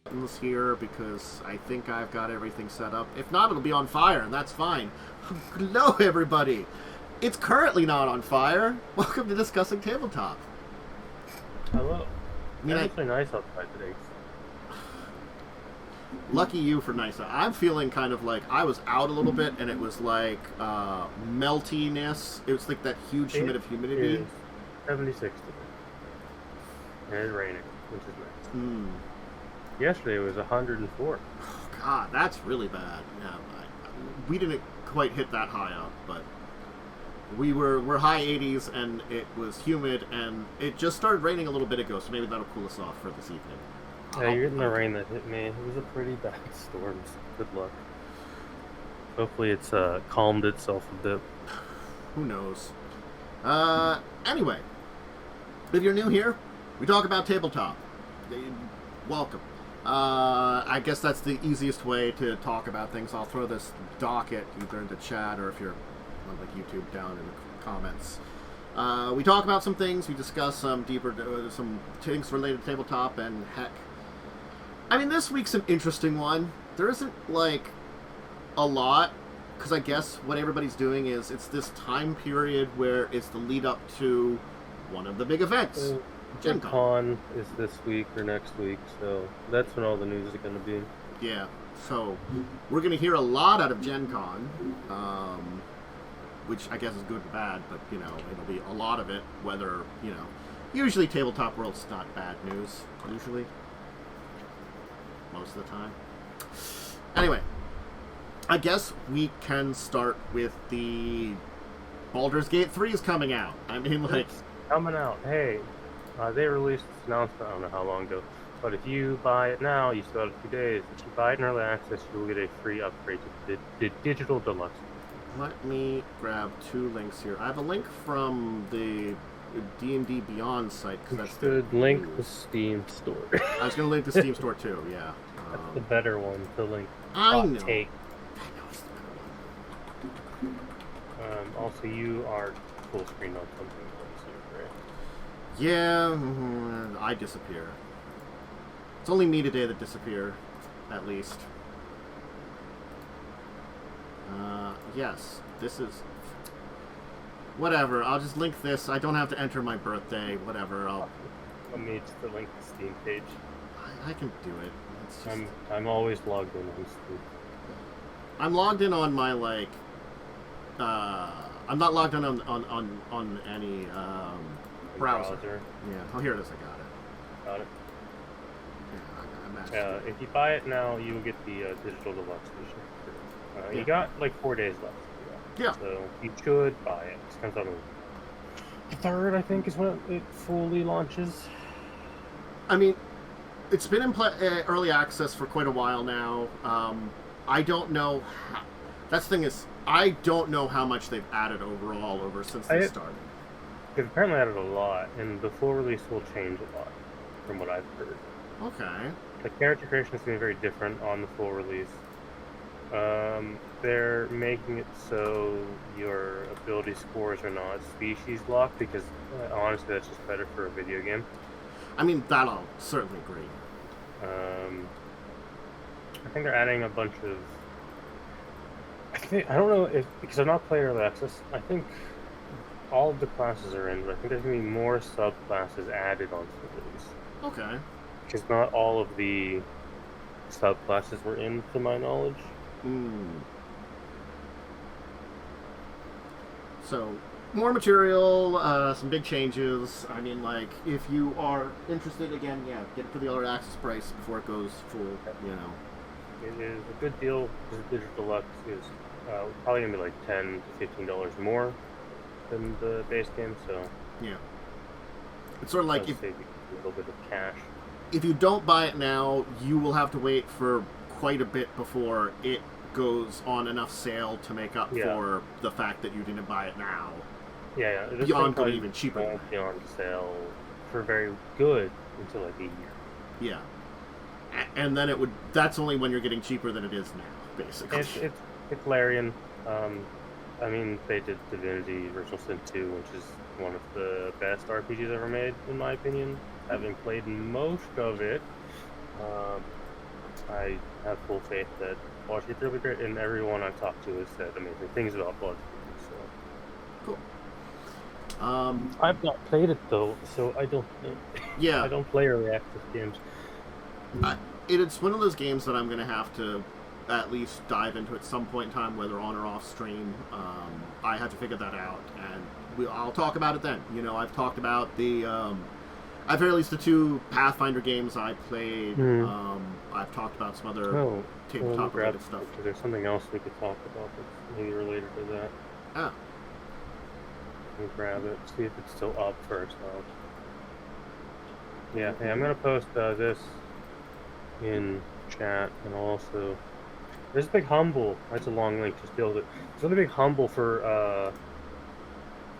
buttons here because I think I've got everything set up. If not, it'll be on fire, and that's fine. Hello, everybody. It's currently not on fire. Welcome to Discussing Tabletop. Hello. It's actually nice outside today. Lucky you for nice. I'm feeling kind of like I was out a little bit, and it was like meltiness. It was like that huge humidity. It is 76 today. And it's raining, which is nice. Yesterday it was 104. Oh, God, that's really bad. Yeah, we didn't quite hit that high up, but we're high 80s, and it was humid, and it just started raining a little bit ago, so maybe that'll cool us off for this evening. Yeah, you're getting the rain that hit me. It was a pretty bad storm. Good luck. Hopefully it's calmed itself a bit. Who knows? Anyway, if you're new here, we talk about tabletop. Welcome. I guess that's the easiest way to talk about things. I'll throw this docket either into chat or if you're on like YouTube down in the comments. We talk about some things. We discuss some deeper, some things related to tabletop, and heck, I mean, this week's an interesting one. There isn't like a lot, because I guess what everybody's doing is it's this time period where it's the lead up to one of the big events. Gen Con is this week or next week, so that's when all the news is going to be. Yeah, so we're going to hear a lot out of Gen Con, which I guess is good and bad, but, you know, it'll be a lot of it, whether, you know, usually Tabletop World's not bad news, usually. Most of the time. Anyway, I guess we can start with the Baldur's Gate 3 is coming out. I mean, like... It's coming out. Hey, they released this announcement, I don't know how long ago, but if you buy it now, you still have a few days. If you buy it in early access, you'll get a free upgrade to the Digital Deluxe. Let me grab two links here. I have a link from the D&D Beyond site. You should link the Steam store. I was going to link the Steam store too, yeah. That's the better one to link. I know. It's the better one. Also, you are full screen on something. Yeah, I disappear. It's only me today that disappear, at least. Yes, this is... Whatever, I'll just link this. I don't have to enter my birthday, whatever. Let me just link the Steam page. I can do it. It's just... I'm always logged in on Steam. I'm logged in on my, like... I'm not logged in on any, browser. Yeah. Oh, here it is. I got it. Got it. Yeah, if you buy it now, you will get the Digital Deluxe edition. You got like 4 days left. Yeah. So you should buy it. It comes out on the 3rd, I think, is when it fully launches. I mean, it's been in early access for quite a while now. I don't know. That's the thing is, I don't know how much they've added overall since they started. They've apparently added a lot, and the full release will change a lot, from what I've heard. Okay. The character creation is going to be very different on the full release. They're making it so your ability scores are not species locked, because honestly that's just better for a video game. I mean, that I'll certainly agree. I think they're adding a bunch of... I don't know if... Because I've not played Early Access, I think all of the classes are in, but I think there's going to be more subclasses added onto the release. Okay. Because not all of the subclasses were in, to my knowledge. So, more material, some big changes. I mean, like, if you are interested, again, yeah, get it for the early access price before it goes full, you know. It is a good deal, because the Digital Deluxe is probably going to be like $10 to $15 more than the base game, so... Yeah. It's sort of like... Save you a little bit of cash. If you don't buy it now, you will have to wait for quite a bit before it goes on enough sale to make up for the fact that you didn't buy it now. Yeah. Beyond going even cheaper. Won't be on sale for very good until like a year. Yeah. And then that's only when you're getting cheaper than it is now, basically. It's Larian. I mean, they did Divinity Original Sin 2, which is one of the best RPGs ever made, in my opinion. Having played most of it, I have full faith that Baldur's Gate's really great, and everyone I've talked to has said amazing things about Baldur's Gate. So. Cool. I've not played it though, so I don't. Yeah. I don't play early access games. It's one of those games that I'm going to have to at least dive into at some point in time, whether on or off stream. I have to figure that out, and I'll talk about it then. You know, I've talked about I've heard at least the 2 Pathfinder games I played. I've talked about some other tabletop related stuff. There's something else we could talk about that's maybe related to that. Ah. Let me grab it, see if it's still up first off. Yeah, hey, I'm gonna post this in chat, and also there's a big humble. That's a long link. Just deal with it. There's a big humble for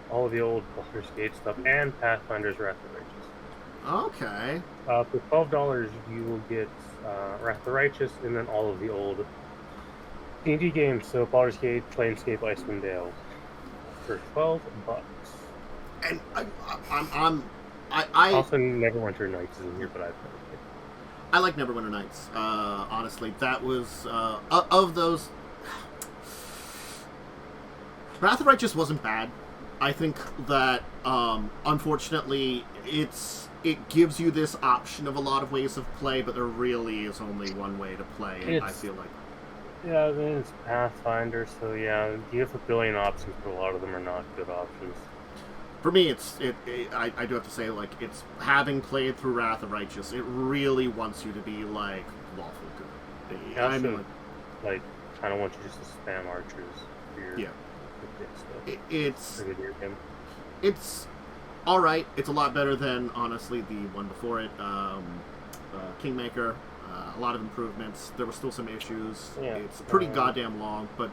all of the old Baldur's Gate stuff and Pathfinder's Wrath of the Righteous. Okay. For $12, you will get Wrath of the Righteous, and then all of the old D&D games. So Baldur's Gate, Planescape, Icewind Dale, for $12. And I also Neverwinter Nights is in here, but I've never played. I like Neverwinter Nights. Honestly, that was of those. Wrath of the Righteous wasn't bad. I think that unfortunately it gives you this option of a lot of ways of play, but there really is only one way to play. And I feel like. Yeah, I mean, it's Pathfinder, so yeah, you have a billion options, but a lot of them are not good options. For me, I do have to say, like, it's having played through Wrath of Righteous, it really wants you to be, like, lawful good. Yeah, I mean, like, kind of want you just to spam archers for your stuff. It's alright. It's a lot better than, honestly, the one before it, Kingmaker. A lot of improvements. There were still some issues. Yeah. It's pretty goddamn long, but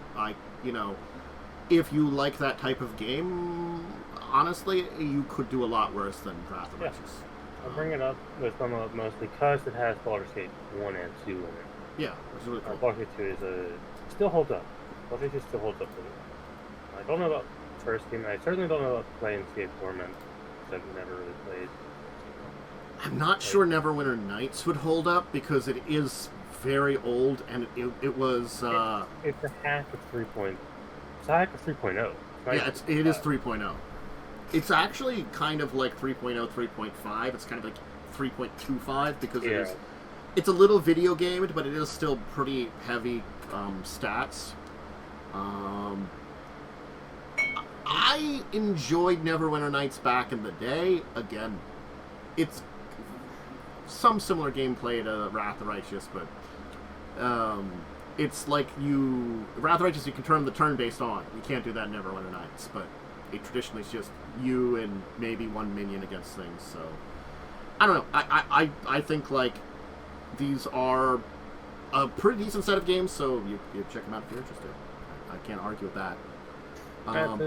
if you like that type of game, honestly, you could do a lot worse than Wrath of Righteous. I'll bring it up with them mostly because it has Baldur's Gate 1 and 2 in it. Yeah, which is really cool. Baldur's Gate 2 still holds up. Baldur's Gate 2 still holds up really well. I don't know about the first game. I certainly don't know about Planescape Torment, because I've never really played. I'm not sure Neverwinter Nights would hold up because it is very old, and it was... It's a hack of 3.0. It's a hack of 3.0. Yeah, it is 3.0. It's actually kind of like 3.0, 3.5. It's kind of like 3.25 because it's a little video gamed, but it is still pretty heavy stats. I enjoyed Neverwinter Nights back in the day. Again, it's some similar gameplay to Wrath of the Righteous, but it's like Wrath of the Righteous, you can turn the turn-based on. You can't do that in Neverwinter Nights, but it traditionally is just you and maybe one minion against things, so I don't know. I think, like, these are a pretty decent set of games, so you check them out if you're interested. I can't argue with that. A lot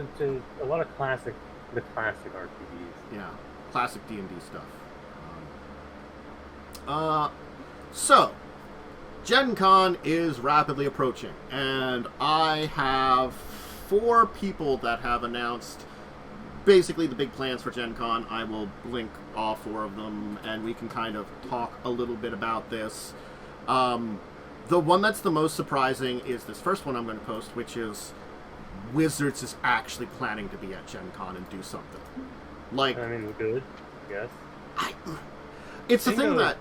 of the classic RPGs. Yeah, classic D&D stuff. So, Gen Con is rapidly approaching, and I have 4 people that have announced basically the big plans for Gen Con. I will link all 4 of them, and we can kind of talk a little bit about this. The one that's the most surprising is this first one I'm going to post, which is Wizards is actually planning to be at Gen Con and do something. Like, I mean, good, yes. It's the thing that...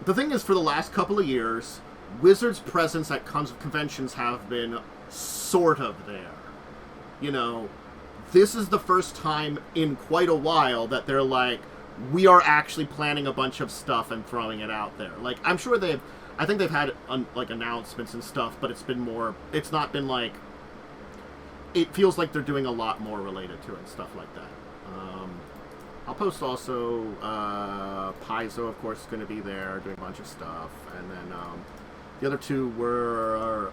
The thing is, for the last couple of years, Wizards' presence at conventions have been sort of there. You know, this is the first time in quite a while that they're like, we are actually planning a bunch of stuff and throwing it out there. Like, I'm sure I think they've had, like, announcements and stuff, but it's not been like, it feels like they're doing a lot more related to it and stuff like that. I'll post also, Paizo, of course, is going to be there doing a bunch of stuff. And then the other 2 were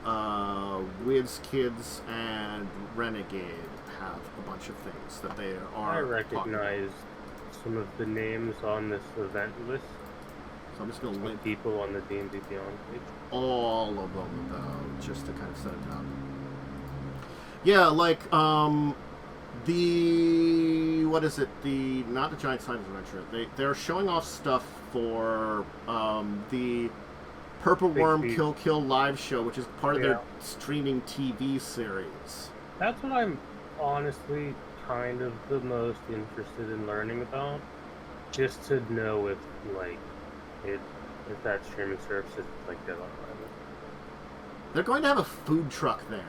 Wiz Kids and Renegade have a bunch of things that they are I recognize some of the names on this event list. So I'm just going to link people on the D&D Beyond page. All of them, though, just to kind of set it up. Yeah, like, not the Giant Science Adventure. They're showing off stuff for the Purple Big Worm Beast. Kill live show, which is part of their Yeah. streaming TV series. That's what I'm honestly kind of the most interested in learning about. Just to know if that streaming service is like dead on arrival. They're going to have a food truck there.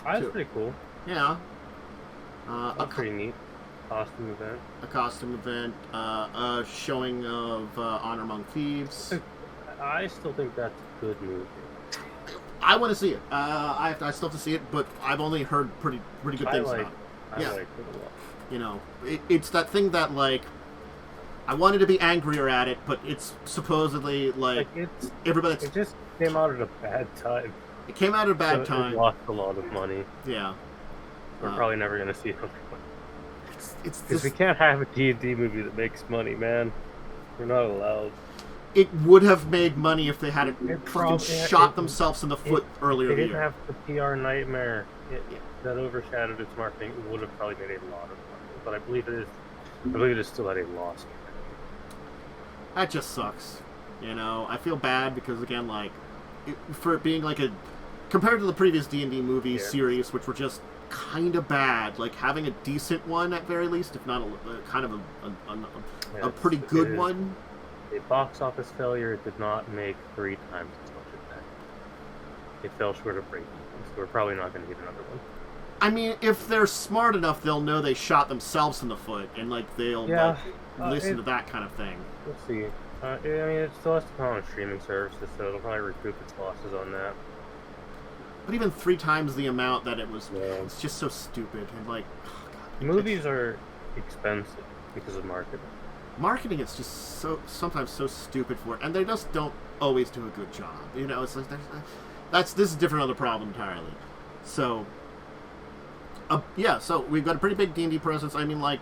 That's too. pretty cool. Yeah. That's pretty neat. Costume event. A costume event, a showing of Honor Among Thieves. I still think that's a good movie. I want to see it. I still have to see it, but I've only heard pretty good things about it. I like it a lot. You know, it's that thing that, like, I wanted to be angrier at it, but it's supposedly, like everybody... It just came out at a bad time. It came out at a bad time. It lost a lot of money. Yeah. We're probably never going to see it. It's Because we can't have a D&D movie that makes money, man. We're not allowed. It would have made money if they hadn't shot themselves in the foot earlier in the year. They didn't have the PR nightmare that overshadowed its marketing. It would have probably made a lot of money. But I believe it is still at a loss. That just sucks. You know, I feel bad because, again, like, for it being like compared to the previous D&D movie series, which were just kind of bad, like having a decent one at very least, if not a pretty good one. A box office failure. It did not make 3 times as much as that. It fell short of breaking, so we're probably not going to get another one. I mean, if they're smart enough, they'll know they shot themselves in the foot, and like they'll listen to that kind of thing. We'll see. I mean, it still has to come on streaming services, so it'll probably recoup its losses on that. But even 3 times the amount that it was, it's just so stupid. And like, oh God, movies are expensive because of marketing. Marketing is just sometimes so stupid for it, and they just don't always do a good job. You know, it's like this is different on the problem entirely. So, so we've got a pretty big D&D presence. I mean, like,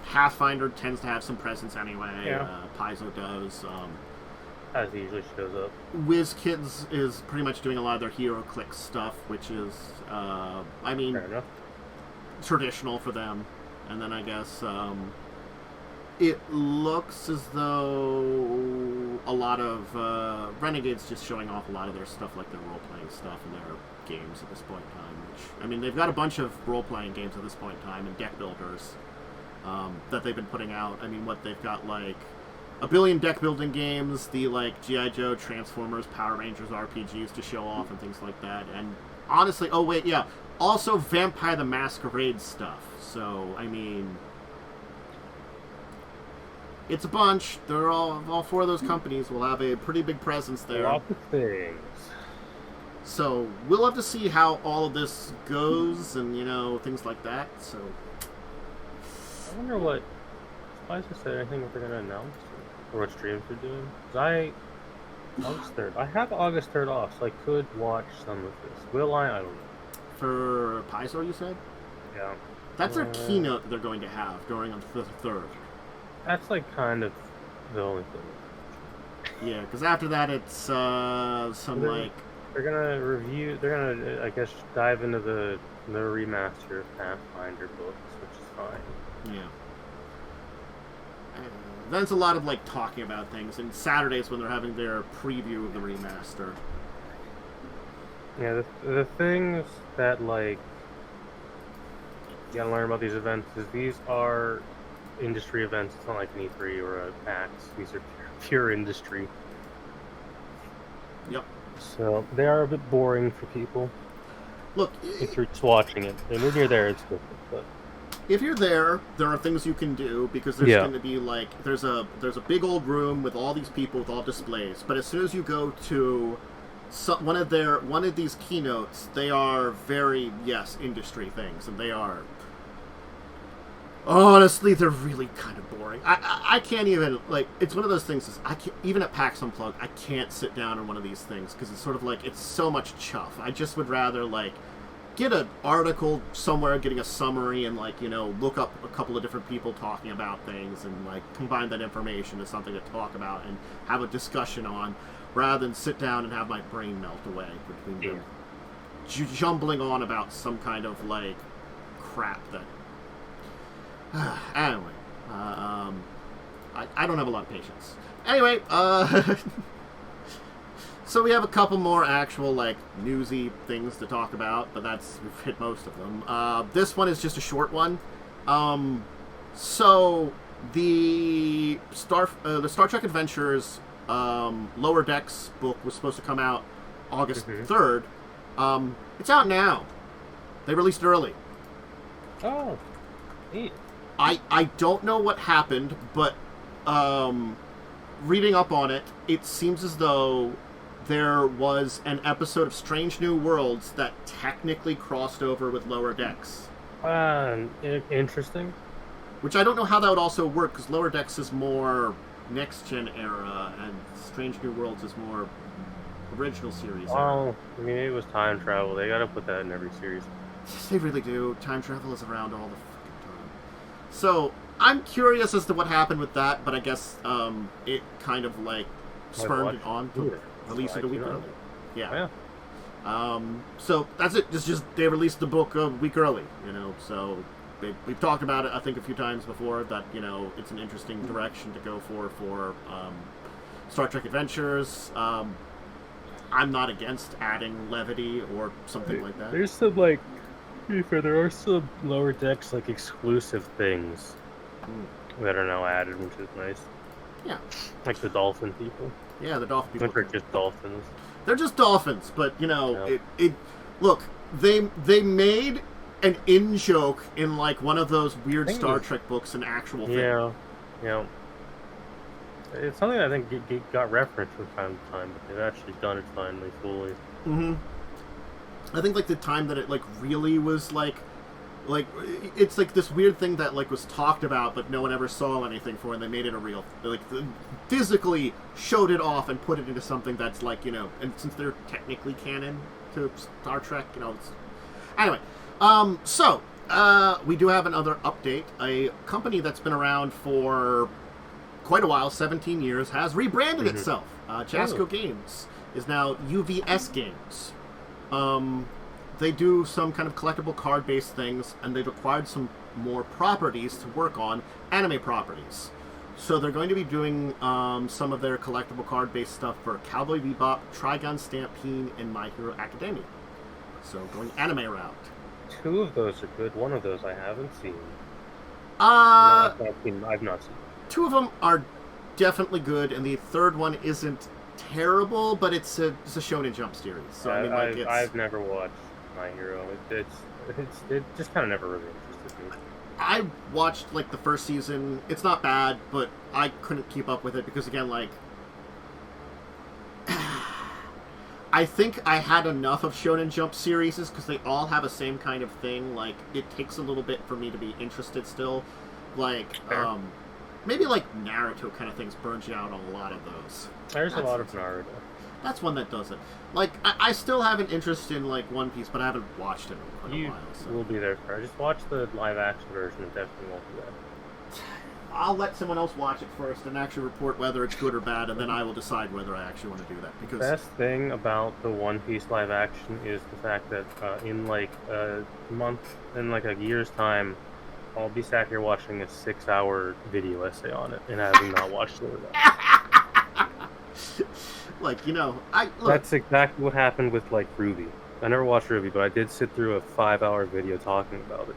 Pathfinder tends to have some presence anyway. Yeah. Paizo does. As it usually shows up. WizKids is pretty much doing a lot of their HeroClix stuff, which is, I mean, fair enough. Traditional for them. And then I guess it looks as though a lot of Renegade's just showing off a lot of their stuff, like their role-playing stuff and their games at this point in time. Which, I mean, they've got a bunch of role-playing games at this point in time and deck builders that they've been putting out. I mean, they've got, like, a billion deck building games, the like G.I. Joe, Transformers, Power Rangers RPGs to show off and things like that. And honestly, also Vampire the Masquerade stuff. So, I mean, it's a bunch. They're all 4 of those companies will have a pretty big presence there. Lots of things. So, we'll have to see how all of this goes and, you know, things like that. So, I wonder what Pfizer said. Anything what they're going to announce? Or what streams they're doing? Because August 3rd. I have August 3rd off, so I could watch some of this. Will I? I don't know. For Paizo, you said? Yeah. That's their keynote that they're going to have going on the 3rd. That's like kind of the only thing. Yeah, because after that it's They're gonna review. They're gonna, I guess, dive into the remaster of Pathfinder books, which is fine. Yeah. Then it's a lot of like talking about things, and Saturdays when they're having their preview of the remaster. Yeah, the things that like you gotta learn about these events is these are industry events. It's not like an E3 or a PAX. These are pure industry. Yep. So they are a bit boring for people. Look, if you're just watching it, and when you're there, it's different. But if you're there are things you can do, because there's going to be like there's a big old room with all these people with all displays. But as soon as you go to one of these keynotes, they are very industry things, and they are honestly they're really kind of boring. I can't even like it's one of those things. I can't even at PAX Unplugged. I can't sit down on one of these things because it's sort of like it's so much chuff. I just would rather like get an article somewhere, getting a summary, and like, you know, look up a couple of different people talking about things and like combine that information to something to talk about and have a discussion on, rather than sit down and have my brain melt away between them jumbling on about some kind of like crap that anyway, I don't have a lot of patience. Anyway, So we have a couple more actual, like, newsy things to talk about, but we've hit most of them. This one is just a short one. So the Star Trek Adventures Lower Decks book was supposed to come out August 3rd. It's out now. They released it early. Oh, neat. I don't know what happened, but reading up on it, it seems as though there was an episode of Strange New Worlds that technically crossed over with Lower Decks. Interesting. Which I don't know how that would also work, because Lower Decks is more next-gen era, and Strange New Worlds is more original series era. Oh, I mean, it was time travel. They gotta put that in every series. They really do. Time travel is around all the fucking time. So, I'm curious as to what happened with that, but I guess it kind of, like, spurned it on to release it a week early. Yeah. So, that's it. It's just, they released the book a week early, so... We've talked about it, I think, a few times before, that, it's an interesting direction to go for Star Trek Adventures. I'm not against adding levity or something like that. There's some, like, to be fair, there are some Lower Decks, like, exclusive things that are now added, which is nice. Yeah. Like the dolphin people. Yeah, the dolphin people. Which are just dolphins. They're just dolphins, but, look, they made an in-joke in, like, one of those weird Star Trek books, an actual thing. Yeah. It's something I think got referenced from time to time, but they've actually done it finally, fully. Mm-hmm. I think, like, the time that it, like, really was, like, it's, like, this weird thing that, like, was talked about, but no one ever saw anything for, and they made it a real, like, physically showed it off and put it into something that's, like, and since they're technically canon to Star Trek, it's... Anyway, so, we do have another update. A company that's been around for quite a while, 17 years, has rebranded itself. Jasco Games is now UVS Games. They do some kind of collectible card-based things, and they've acquired some more properties to work on, anime properties. So they're going to be doing some of their collectible card-based stuff for Cowboy Bebop, Trigun Stampede, and My Hero Academia. So going anime route. 2 of those are good. 1 of those I haven't seen. I've not seen. 2 of them are definitely good, and the 3rd one isn't terrible, but it's a Shonen Jump series. So I've never watched My Hero. It just kind of never really interested me. I watched, like, the first season. It's not bad, but I couldn't keep up with it because, again, like, I think I had enough of Shonen Jump series because they all have the same kind of thing. Like, it takes a little bit for me to be interested still. Like, maybe, like, Naruto kind of things burns you out on a lot of those. There's a lot of Naruto. That's one that does it. Like, I still have an interest in, like, One Piece, but I haven't watched it in quite a while. So. Will be there for. Just watch the live-action version. It definitely won't be that. I'll let someone else watch it first and actually report whether it's good or bad, and then I will decide whether I actually want to do that. Because the best thing about the One Piece live action is the fact that in like a month, in like a year's time, I'll be sat here watching a 6-hour video essay on it, and having not watched it at all. Like, That's exactly what happened with, like, Ruby. I never watched Ruby, but I did sit through a 5-hour video talking about it.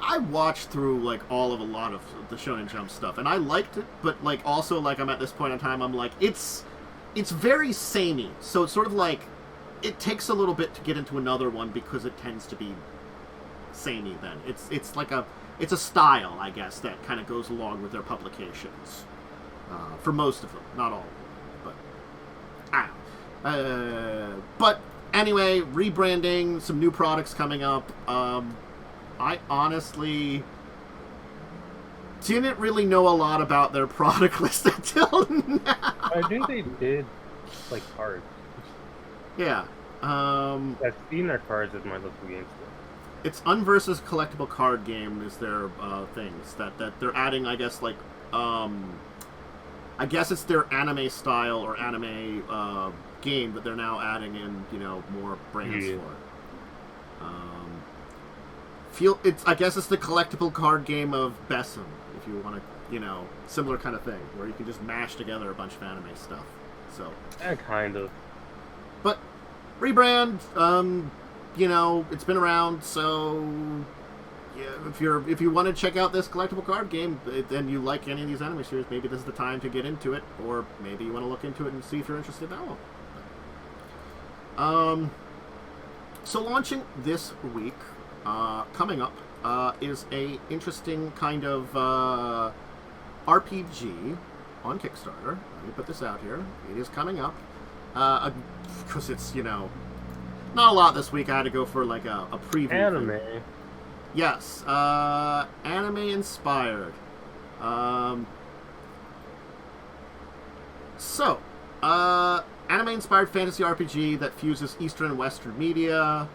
I watched through, like, a lot of the Shonen Jump stuff, and I liked it, but, like, also, like, I'm at this point in time, I'm like, it's very samey, so it's sort of like, it takes a little bit to get into another one because it tends to be samey then. It's like it's a style, I guess, that kind of goes along with their publications. For most of them, not all of them, but I don't know. But anyway, rebranding, some new products coming up. I honestly didn't really know a lot about their product list until now. I knew they did, like, cards. Yeah. I've seen their cards at my local game store. It's Unversus collectible card game is their things that they're adding, I guess, like, I guess it's their anime style or anime game that they're now adding in, more brands for it. I guess it's the collectible card game of Besom, if you want to, similar kind of thing, where you can just mash together a bunch of anime stuff. So. Kind of. But rebrand, it's been around, so yeah, if you want to check out this collectible card game, and you like any of these anime series, maybe this is the time to get into it, or maybe you want to look into it and see if you're interested in that one. So launching this week, coming up, is a interesting kind of RPG on Kickstarter. Let me put this out here. It is coming up. Because it's, not a lot this week. I had to go for like a preview. Anime. Yes. Anime inspired. Anime inspired fantasy RPG that fuses Eastern and Western media.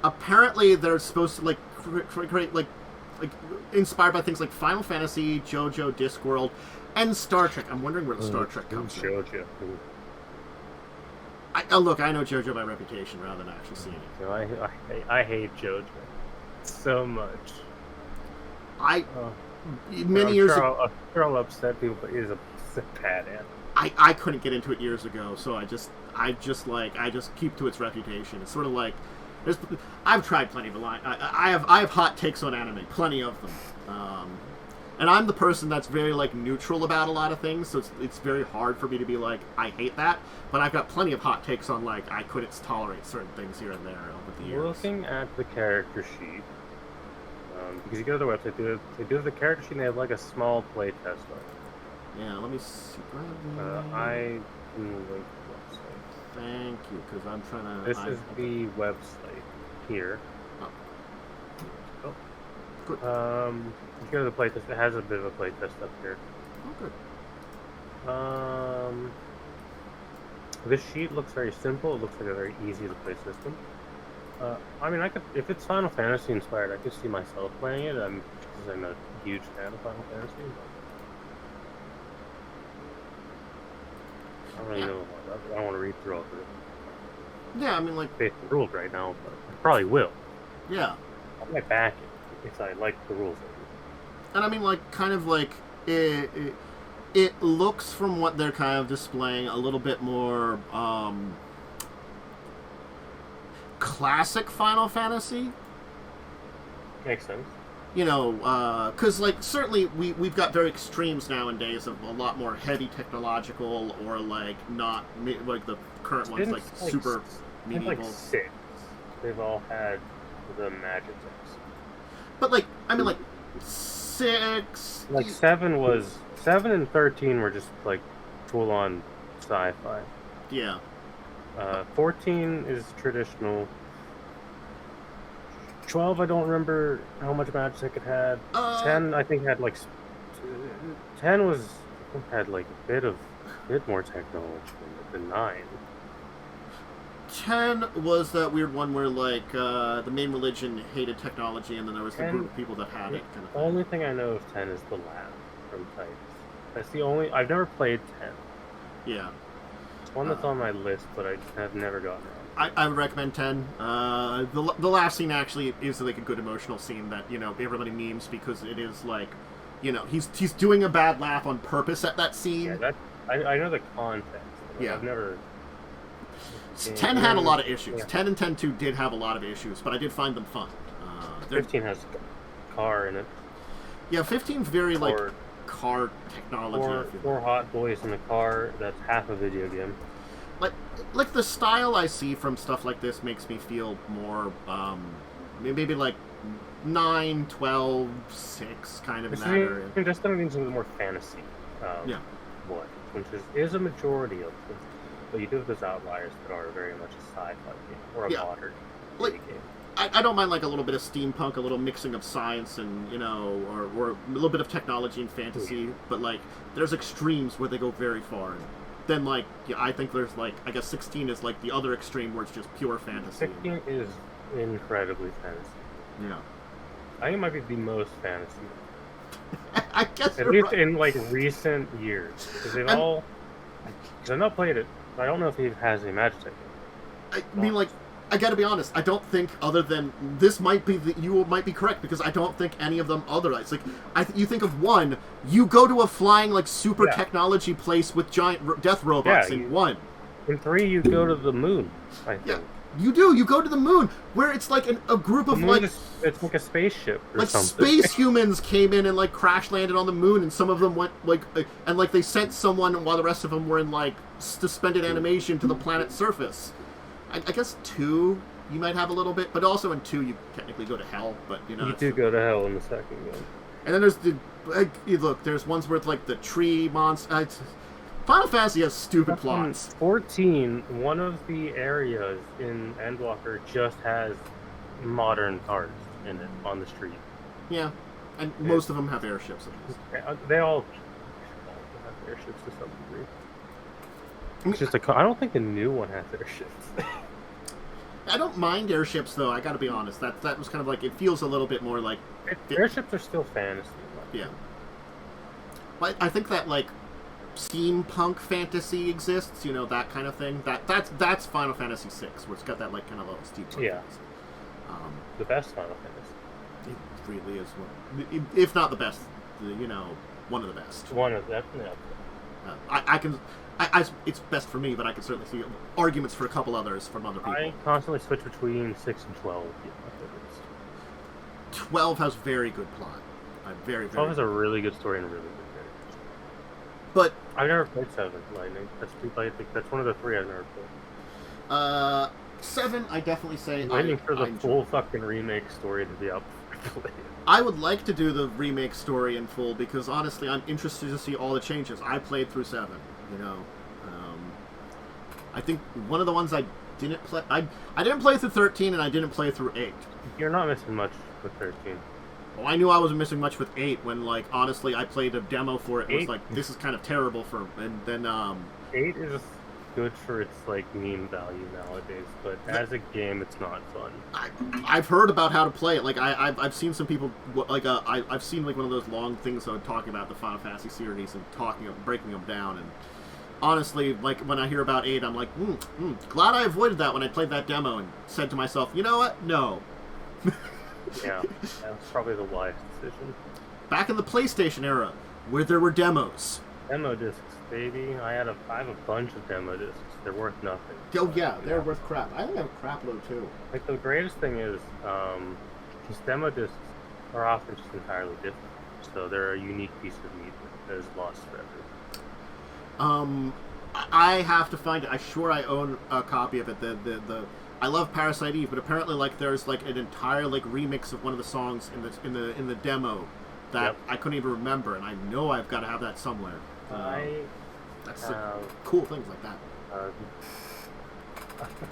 Apparently they're supposed to create like inspired by things like Final Fantasy, JoJo, Discworld, and Star Trek. I'm wondering where the Star Trek comes from. JoJo. Look, I know JoJo by reputation rather than actually seeing it. No, I hate JoJo so much. Many years ago, I'm sure I'll upset people, but it is a bad anime. I couldn't get into it years ago, so I just keep to its reputation. It's sort of like I've tried plenty of I have hot takes on anime, plenty of them. And I'm the person that's very neutral about a lot of things, so it's very hard for me to be like, I hate that. But I've got plenty of hot takes on I couldn't tolerate certain things here and there over the years. Looking at the character sheet, because you go to their website, they do have the character sheet and they have a small playtest on it. Yeah, let me see. I can link the website. Thank you, because I'm trying to... This is the website here. Oh. Good. You go to the playtest. It has a bit of a playtest up here. Oh, good. This sheet looks very simple. It looks like a very easy to play system. I could, if it's Final Fantasy inspired, I could see myself playing it. Because I'm a huge fan of Final Fantasy. I don't really know. I don't want to read through all of it. Yeah, based on the rules right now, but I probably will. Yeah. I might back it if I like the rules. And it looks from what they're kind of displaying a little bit more classic Final Fantasy. Makes sense. Because certainly we've got very extremes nowadays of a lot more heavy technological or not the current ones super medieval. 6. They've all had the magic things. But 6. 7 and 13 were just full on sci-fi. Yeah. 14 is traditional. 12, I don't remember how much magic it had. 10, I think had 10 had a bit more technology than 9. 10 was that weird one where the main religion hated technology, and then there was the group of people that had it. Kind of the only thing I know of 10 is the lab from Titus. That's the only. I've never played 10. Yeah. It's one that's on my list, but I have never gotten around. I would recommend 10. The last scene actually is a good emotional scene that everybody memes because it is he's doing a bad laugh on purpose at that scene. Yeah, I know the context. Yeah. I've never. 10 had a lot of issues. Yeah. 10 and 10-2 did have a lot of issues, but I did find them fun. 15 has a car in it. Yeah, 15's very car technology. Four hot boys in a car. That's half a video game. Like the style I see from stuff like this makes me feel more maybe 9, 12, 6 kind of in that area. Just something more fantasy. Yeah. Which is a majority of them. But you do have those outliers that are very much a sci-fi game or a modern game. I don't mind a little bit of steampunk, a little mixing of science and or a little bit of technology and fantasy. But there's extremes where they go very far. And then I think there's I guess 16 is the other extreme where it's just pure fantasy. 16 is incredibly fantasy. Yeah. I think it might be the most fantasy. I guess at least in recent years, because they've all. Because I've not played it. I don't know if he has any magic technique. I gotta be honest, I don't think other than this might be you might be correct because I don't think any of them otherwise. You think of one, you go to a flying super technology place with giant death robots in one. In 3, you go to the moon, I think. Yeah, you do. You go to the moon, where it's like a group of like it's like a spaceship or like something. space humans came in and like crash landed on the moon, and some of them went like and like they sent someone while the rest of them were in like suspended animation to the planet's surface. I guess 2 you might have a little bit, but also in 2 you technically go to hell. But you know you do go to hell in the second one. And then there's the look. There's ones where it's like the tree monster. Final Fantasy has stupid plots. 14, one of the areas in Endwalker just has modern cars in it on the street. Yeah, and most of them have airships. They all have airships to some degree. It's just I don't think the new one has airships. I don't mind airships though. I got to be honest. That was kind of like it feels a little bit more like airships are still fantasy. Yeah, but I think that like steampunk fantasy exists. You know, that kind of thing. That's Final Fantasy VI, where it's got that like kind of little steampunk. Yeah. The best Final Fantasy. It really is one, if not the best. You know, one of the best. One of them. Yeah. It's best for me, but I can certainly see arguments for a couple others from other people. I constantly switch between 6 and 12. 12 has very good plot. Very 12 has a really good story and a really good characters. But I've never played 7 Lightning. That's one of the 3 I've never played. 7, I definitely say I'm waiting for the full fucking remake story to be up. I would like to do the remake story in full because honestly, I'm interested to see all the changes. I played through 7. You know, I think one of the ones I didn't play. I didn't play through 13, and I didn't play through 8. You're not missing much with 13. Well, I knew I wasn't missing much with 8 when, like, honestly, I played a demo for it and 8? was like, this is kind of terrible for... And then, 8 is good for its, like, meme value nowadays, but as a game, it's not fun. I've heard about how to play it. Like, I've seen some people... Like, I've seen, like, one of those long things talking about the Final Fantasy series and breaking them down, and honestly, like, when I hear about 8, I'm like, glad I avoided that when I played that demo and said to myself, you know what? No. Yeah, that's probably the wise decision. Back in the PlayStation era, where there were demos. Demo discs, baby. I have a bunch of demo discs. They're worth nothing. Oh yeah, they're worth crap. I only have a crap load too. Like the greatest thing is, these demo discs are often just entirely different. So they're a unique piece of media that is lost forever. I have to find it. I'm sure I own a copy of it. I love Parasite Eve, but apparently, like, there's like an entire like remix of one of the songs in the demo that I couldn't even remember, and I know I've got to have that somewhere. That's cool things like that.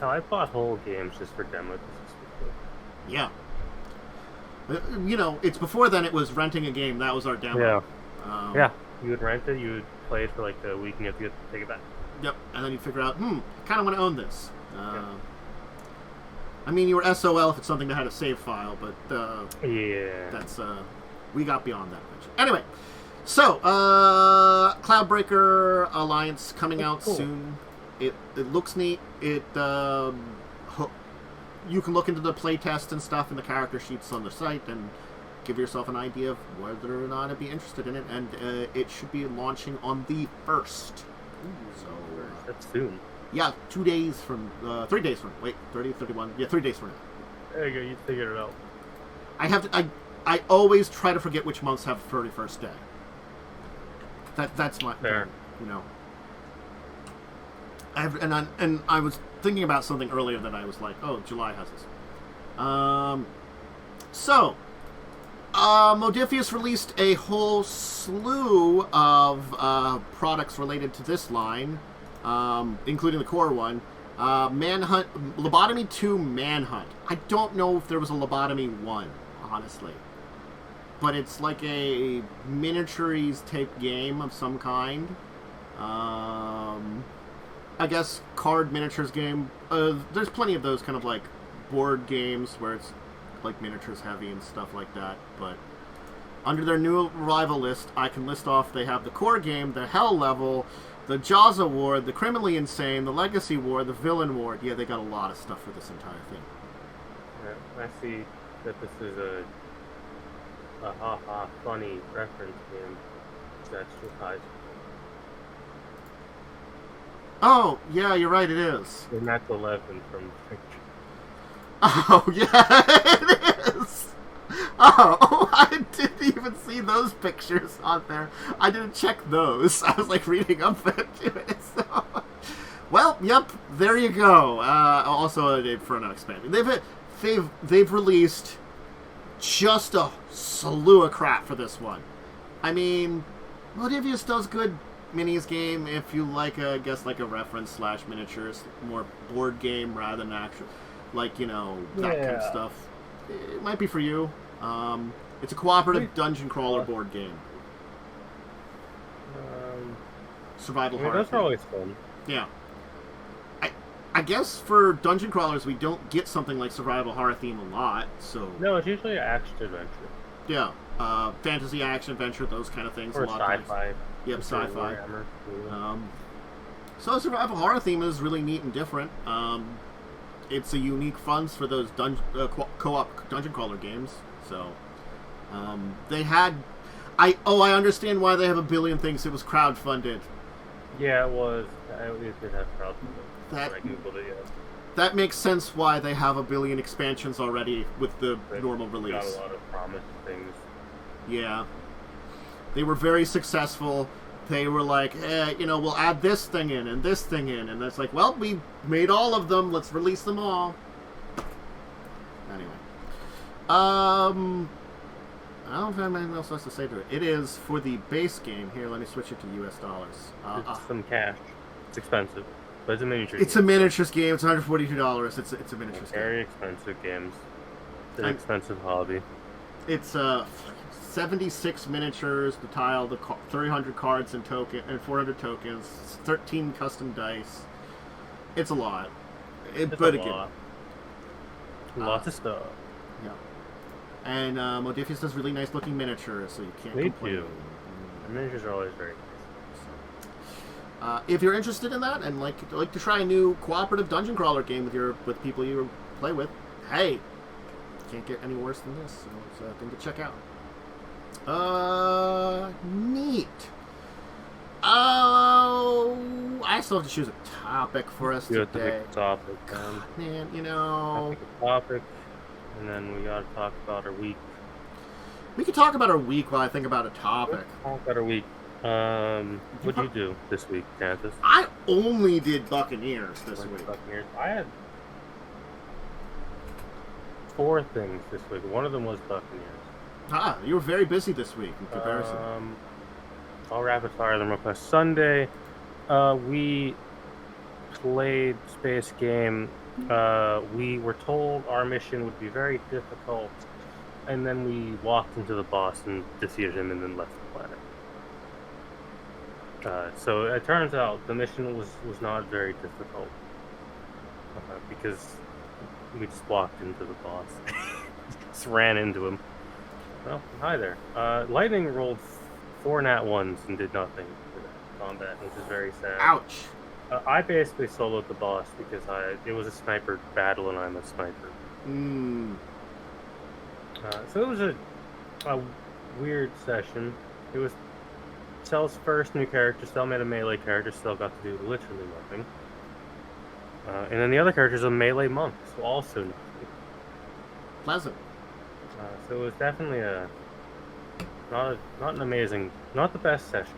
I bought whole games just for demo discs. Yeah. You know, it's before then. It was renting a game. That was our demo. Yeah. Yeah. You would rent it. You would play it for like a week, and you have to take it back. Yep. And then you figure out, I kind of want to own this. I mean, you were SOL if it's something that had a save file, but yeah, that's we got beyond that eventually. Anyway, so Cloudbreaker Alliance coming out soon. It looks neat. You can look into the playtests and stuff and the character sheets on the site and give yourself an idea of whether or not I'd be interested in it. And it should be launching on the 1st. So that's soon. Yeah, 2 days from... 3 days from... Wait, 30, 31... Yeah, 3 days from now. There you go, you figured it out. I have to... I always try to forget which months have 31st day. That's my... Fair. You know. And I was thinking about something earlier that I was like, oh, July has this. So... Modifius released a whole slew of products related to this line. Including the core one, Lobotomy 2 Manhunt. I don't know if there was a Lobotomy 1, honestly. But it's like a miniatures type game of some kind. I guess card miniatures game. There's plenty of those kind of like board games where it's like miniatures heavy and stuff like that. But under their new arrival list, I can list off, they have the core game, the Hell level, the Jaws Award, the Criminally Insane, the Legacy Ward, the Villain Ward. Yeah, they got a lot of stuff for this entire thing. Yeah, I see that this is a funny reference game. That's just high. Oh, yeah, you're right, it is. And that's 11 from the picture. Oh, yeah, it is. Oh, I didn't even see those pictures on there. I didn't check those. I was like reading up into it. So. Well, yep, there you go. Also, for an expansion, they've released just a slew of crap for this one. I mean, Lodivius does good minis game if you like, I guess, like a reference / miniatures, more board game rather than actual, like, you know, that kind of stuff. It might be for you. It's a cooperative dungeon crawler board game. Survival horror. Those are always fun. Yeah. I guess for dungeon crawlers, we don't get something like survival horror theme a lot, so... No, it's usually action adventure. Yeah. Fantasy, action, adventure, those kind of things. Or a lot sci-fi. of times. Yep, sci-fi. Warhammer. So survival horror theme is really neat and different. It's a unique funds for those co-op dungeon crawler games. So they had... I understand why they have a billion things. It was crowdfunded. Yeah, it was. It did have crowdfunding. I googled it, yeah. That makes sense why they have a billion expansions already with the normal release. Got a lot of promised things. Yeah. They were very successful. They were like, we'll add this thing in and this thing in. And it's like, well, we made all of them. Let's release them all. Anyway. I don't have anything else to say to it. It is for the base game. Here, let me switch it to US dollars. It's some cash. It's expensive. But it's a miniature It's game. a miniatures game. It's $142. It's a miniatures game. Very expensive games. It's an expensive hobby. It's 76 miniatures, the tile, 300 cards and 400 tokens, 13 custom dice. It's a lot. It's a lot. Lots of stuff. Yeah. And Modiphius does really nice looking miniatures, so you can't complain. They do. The miniatures are always very nice. If you're interested in that and like to try a new cooperative dungeon crawler game with people you play with, hey, can't get any worse than this. So it's a thing to check out. Neat. Oh, I still have to choose a topic for us today. You have to pick a topic, God, man, you know. Pick a topic, and then we gotta talk about our week. We could talk about our week while I think about a topic. Talk about our week. What'd you do this week, Cantus? I only did Buccaneers this week. Buccaneers. I had 4 things this week. One of them was Buccaneers. You were very busy this week in comparison. I'll rapid fire them real quick. Sunday, we played Space Game. We were told our mission would be very difficult, and then we walked into the boss and defeated him and then left the planet. So it turns out the mission was not very difficult because we just walked into the boss. Just ran into him. Well, hi there. Lightning rolled 4 nat 1s and did nothing for that combat, which is very sad. Ouch. I basically soloed the boss because it was a sniper battle and I'm a sniper. So it was a weird session. It was Cell's first new character. Cell made a melee character. Cell got to do literally nothing. And then the other character is a melee monk, so also nothing. Pleasant. So it was definitely not an amazing, not the best session.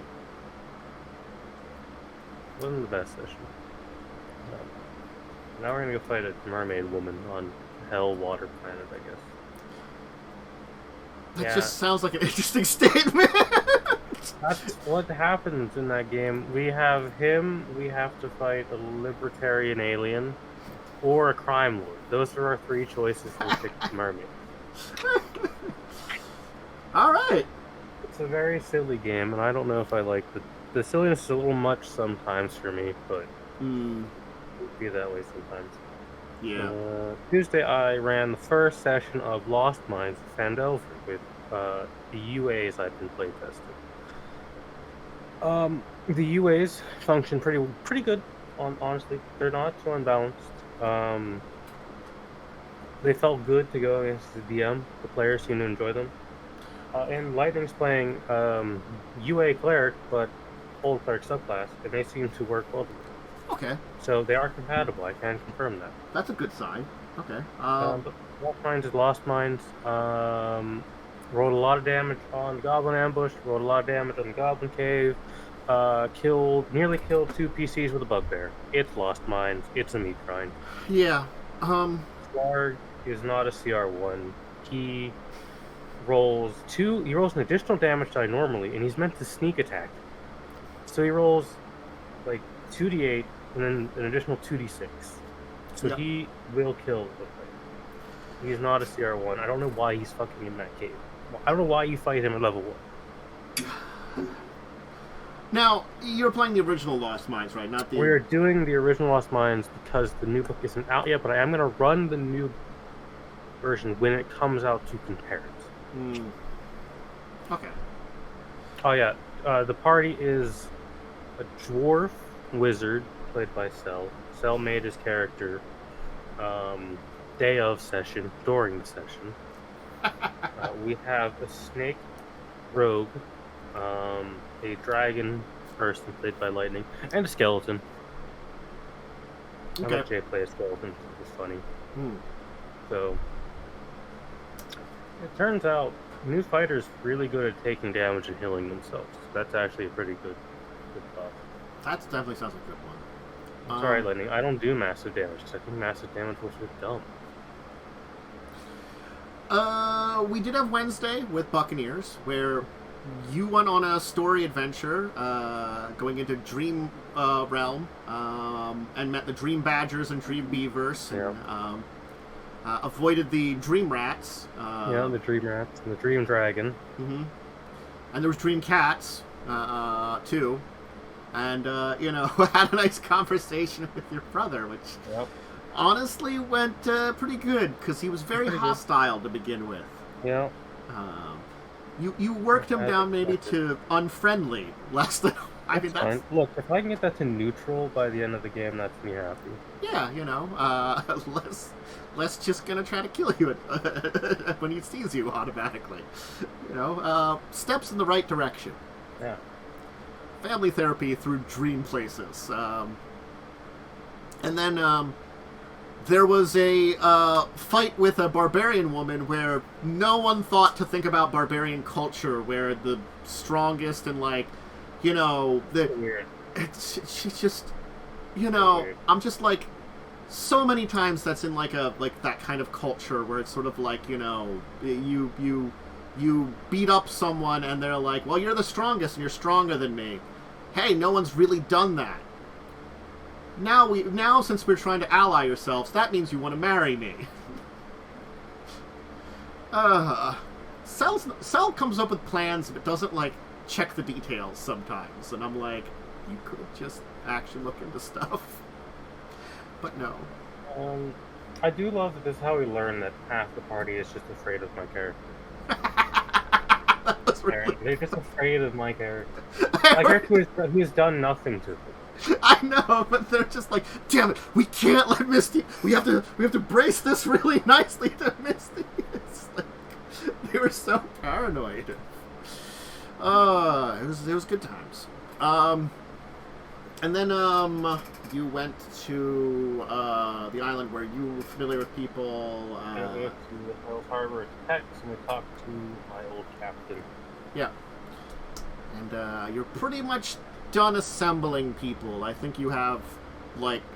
It wasn't the best session. Now we're gonna go fight a mermaid woman on Hell Water Planet, I guess. That just sounds like an interesting statement. That's what happens in that game. We have him, we have to fight a libertarian alien, or a crime lord. Those are our 3 choices we picked the mermaid. Alright. It's a very silly game, and I don't know if I like the silliness is a little much sometimes for me, but it'd be that way sometimes. Yeah. Tuesday I ran the first session of Lost Mines of Fandelver with the UAs I've been playtesting. The UAs function pretty good, honestly. They're not too unbalanced. They felt good to go against the DM. The players seem to enjoy them. And Lightning's playing UA Cleric, but old Cleric subclass, and they seem to work well together. Okay. So they are compatible. I can confirm that. That's a good sign. Okay. But Lost Mines is Lost Mines. Rolled a lot of damage on the Goblin Ambush. Rolled a lot of damage on the Goblin Cave. Nearly killed 2 PCs with a Bugbear. It's Lost Mines. It's a meat grind. Yeah. Slarg is not a CR1. He rolls an additional damage die normally, and he's meant to sneak attack. So he rolls like 2d8 and then an additional 2d6. So he will kill the thing. He's not a CR1. I don't know why he's fucking in that cave. I don't know why you fight him at level 1. Now, you're playing the original Lost Mines, right? Not the... We're doing the original Lost Mines because the new book isn't out yet, but I am going to run the new version when it comes out to compare it. Okay. Oh yeah, the party is a dwarf wizard played by Cell. Cell made his character day of session, during the session. We have a snake rogue, a dragon person played by Lightning, and a skeleton. Okay. I let Jay play a skeleton. It's funny. So it turns out new fighters really good at taking damage and healing themselves. That's actually a pretty good buff. That definitely sounds like a good one. It's alright, Lightning. I don't do massive damage because I think massive damage was just dumb. We did have Wednesday with Buccaneers, where you went on a story adventure, going into Dream Realm, and met the Dream Badgers and Dream Beavers, and avoided the Dream Rats. The Dream Rats and the Dream Dragon. Mm-hmm. And there was Dream Cats, too. And, had a nice conversation with your brother, which honestly went pretty good, because he was very hostile to begin with. Yeah. You worked him down maybe to unfriendly, less than... That's fine. Look, if I can get that to neutral by the end of the game, that's me happy. Yeah, less just gonna try to kill you when he sees you automatically. Steps in the right direction. Yeah. Family therapy through dream places. And then there was a fight with a barbarian woman where no one thought to think about barbarian culture, where the strongest and she's just, I'm just like, so many times that's in that kind of culture where it's sort of like, you beat up someone and they're like, well, you're the strongest and you're stronger than me. Hey, no one's really done that. Now since we're trying to ally yourselves, that means you want to marry me. Cell comes up with plans but doesn't check the details sometimes, and I'm like, you could just actually look into stuff. But no. I do love that this is how we learn that half the party is just afraid of my character. That was really... They're just afraid of my character. My character he's done nothing to them. I know, but they're just like, damn it, we can't let Misty. We have to brace this really nicely to Misty. It's like, they were so paranoid. It was good times. And then you went to the island where you were familiar with people. We went to Hell's Harbor at Tex, and we talked to my old captain. Yeah. And you're pretty much done assembling people. I think you have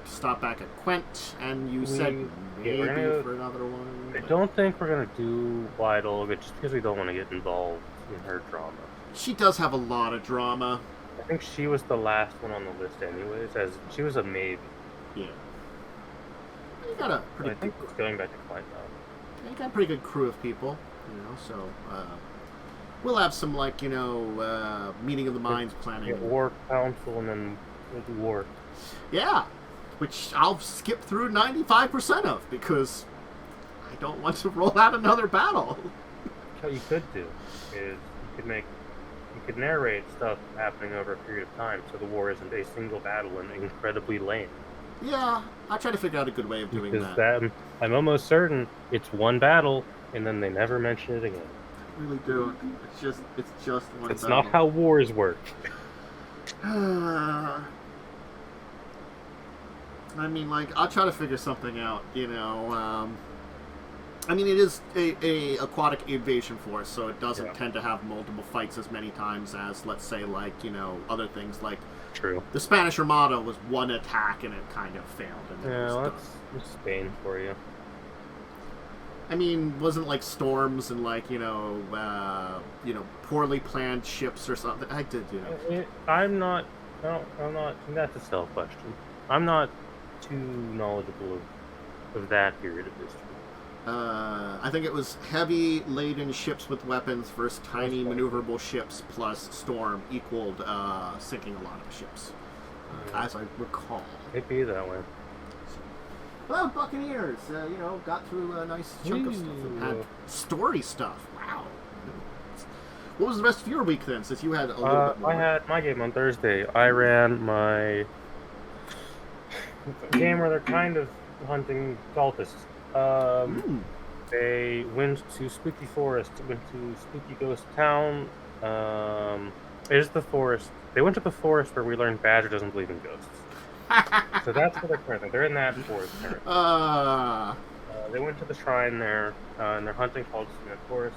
stop back at Quent, and you said maybe for another one. I don't think we're gonna do Wide Olga just because we don't want to get involved in her drama. She does have a lot of drama. I think she was the last one on the list anyways, as she was a maybe. Yeah. You got a pretty... I think it's going back to Quent now. You got a pretty good crew of people, so... we'll have some, meeting of the minds planning. Yeah, War Council and then War. Yeah, which I'll skip through 95% of, because I don't want to roll out another battle. What you could do is you could narrate stuff happening over a period of time, so the war isn't a single battle and incredibly lame. Yeah, I'll try to figure out a good way of doing that. I'm almost certain it's one battle, and then they never mention it again. I really do. It's just one It's battle. not how wars work. I mean, like, I'll try to figure something out, you know. I mean, it is a aquatic invasion force, so it doesn't tend to have multiple fights as many times as, let's say, like, you know, other things like... True. The Spanish Armada was one attack and it kind of failed. And then it was that's Spain for you. I mean, wasn't like storms and like, you know, poorly planned ships or something. I did, you know. I'm not, that's a self question. I'm not too knowledgeable of that period of history. I think it was heavy laden ships with weapons versus tiny maneuverable ships plus storm equaled sinking a lot of the ships, as I recall. It'd be that way. Well, Buccaneers, you know, got through a nice chunk of stuff and had story stuff. Wow. What was the rest of your week then, since you had a little bit more? I had my game on Thursday. I ran my game where they're kind of hunting cultists. They went to Spooky Forest, went to Spooky Ghost Town. It is the forest. They went to the forest where we learned Badger doesn't believe in ghosts. So that's where they're currently. They're in that forest currently. They went to the shrine there, and they're hunting cultists in that forest.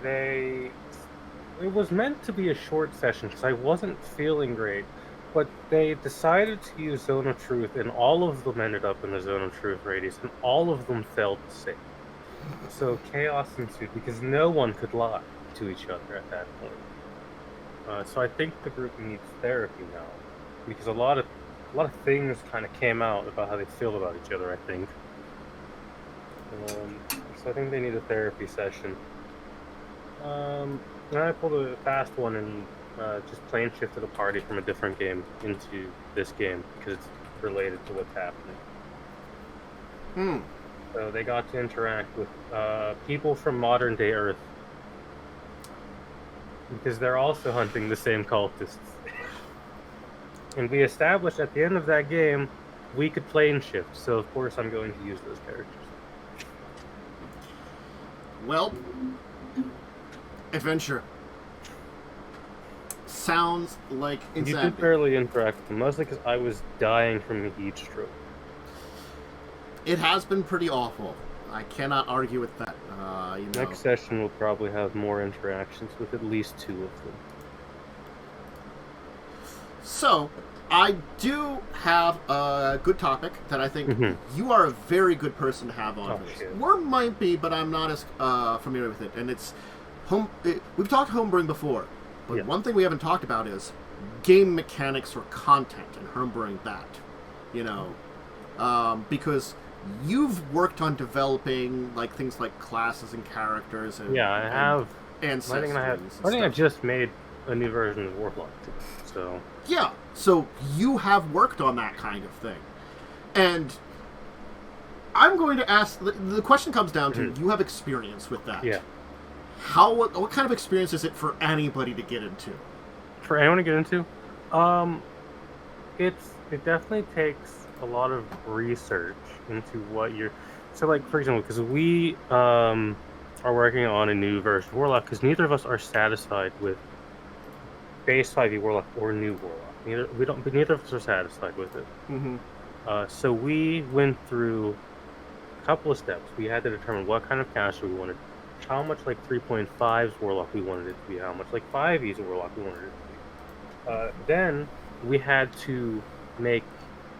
It was meant to be a short session because I wasn't feeling great. But they decided to use Zone of Truth, and all of them ended up in the Zone of Truth radius, and all of them failed to save. So chaos ensued because no one could lie to each other at that point. So I think the group needs therapy now, because a lot of things kind of came out about how they feel about each other. I think. So I think they need a therapy session. And I pulled a fast one and. Just plane shifted a party from a different game into this game because it's related to what's happening. So they got to interact with people from modern day Earth because they're also hunting the same cultists. And we established at the end of that game we could plane shift, so of course I'm going to use those characters. Well, adventure. Sounds like insanity. You did barely interact with them, mostly because I was dying from a heat stroke. It has been pretty awful. I cannot argue with that. Next session will probably have more interactions with at least 2 of them. So, I do have a good topic that I think you are a very good person to have on for this. Shit. Worm might be, but I'm not as familiar with it. And it's we've talked homebrewing before. But one thing we haven't talked about is game mechanics or content and homebrewing that, you know, because you've worked on developing like things like classes and characters. And, I have. Ancestries. I think I just made a new version of Warlock. So yeah, so you have worked on that kind of thing, and I'm going to ask. The question comes down to you have experience with that. Yeah. What kind of experience is it for anybody to get into? For anyone to get into? It definitely takes a lot of research into what you're... So, like, for example, because we are working on a new version of Warlock, because neither of us are satisfied with base 5e Warlock or new Warlock. Neither of us are satisfied with it. So we went through a couple of steps. We had to determine what kind of caster we wanted, how much like 3.5's Warlock we wanted it to be, how much like 5e's Warlock we wanted it to be. Then we had to make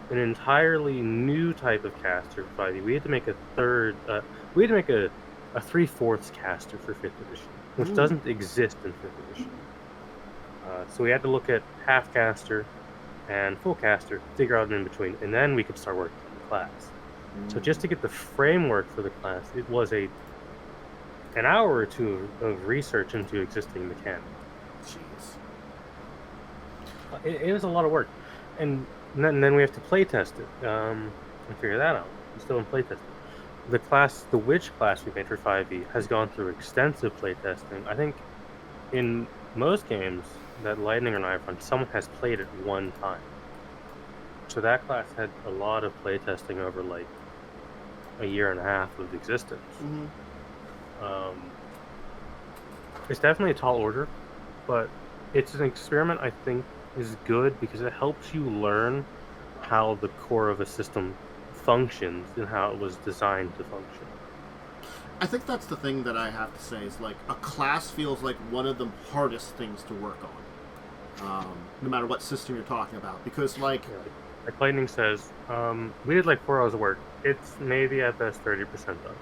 an entirely new type of caster for 5e. We had to make a 3/4 caster for 5th edition, which doesn't exist in 5th edition. So we had to look at half caster and full caster, figure out an in-between, and then we could start working on the class. So just to get the framework for the class, it was an hour or 2 of research into existing mechanics. Jeez. It was a lot of work. And then we have to play test it and figure that out. We're still in play testing. The witch class we made for 5e has gone through extensive play testing. I think in most games that Lightning and I run, someone has played it one time. So that class had a lot of play testing over like a year and a half of existence. It's definitely a tall order, but it's an experiment I think is good because it helps you learn how the core of a system functions and how it was designed to function. I think that's the thing that I have to say is, like, a class feels like one of the hardest things to work on, no matter what system you're talking about. Because, like Lightning says, we did like 4 hours of work. It's maybe at best 30% done.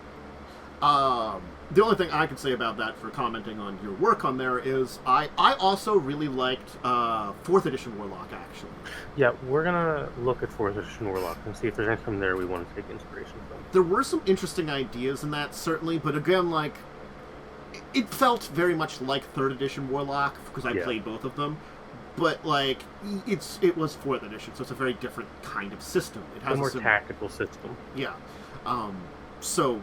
The only thing I can say about that for commenting on your work on there is I also really liked 4th edition Warlock, actually. Yeah, we're gonna look at 4th edition Warlock and see if there's anything there we want to take inspiration from. There were some interesting ideas in that, certainly, but again, like, it felt very much like 3rd edition Warlock, because I played both of them. But, like, it was 4th edition, so it's a very different kind of system. It has a more tactical system. Yeah. So,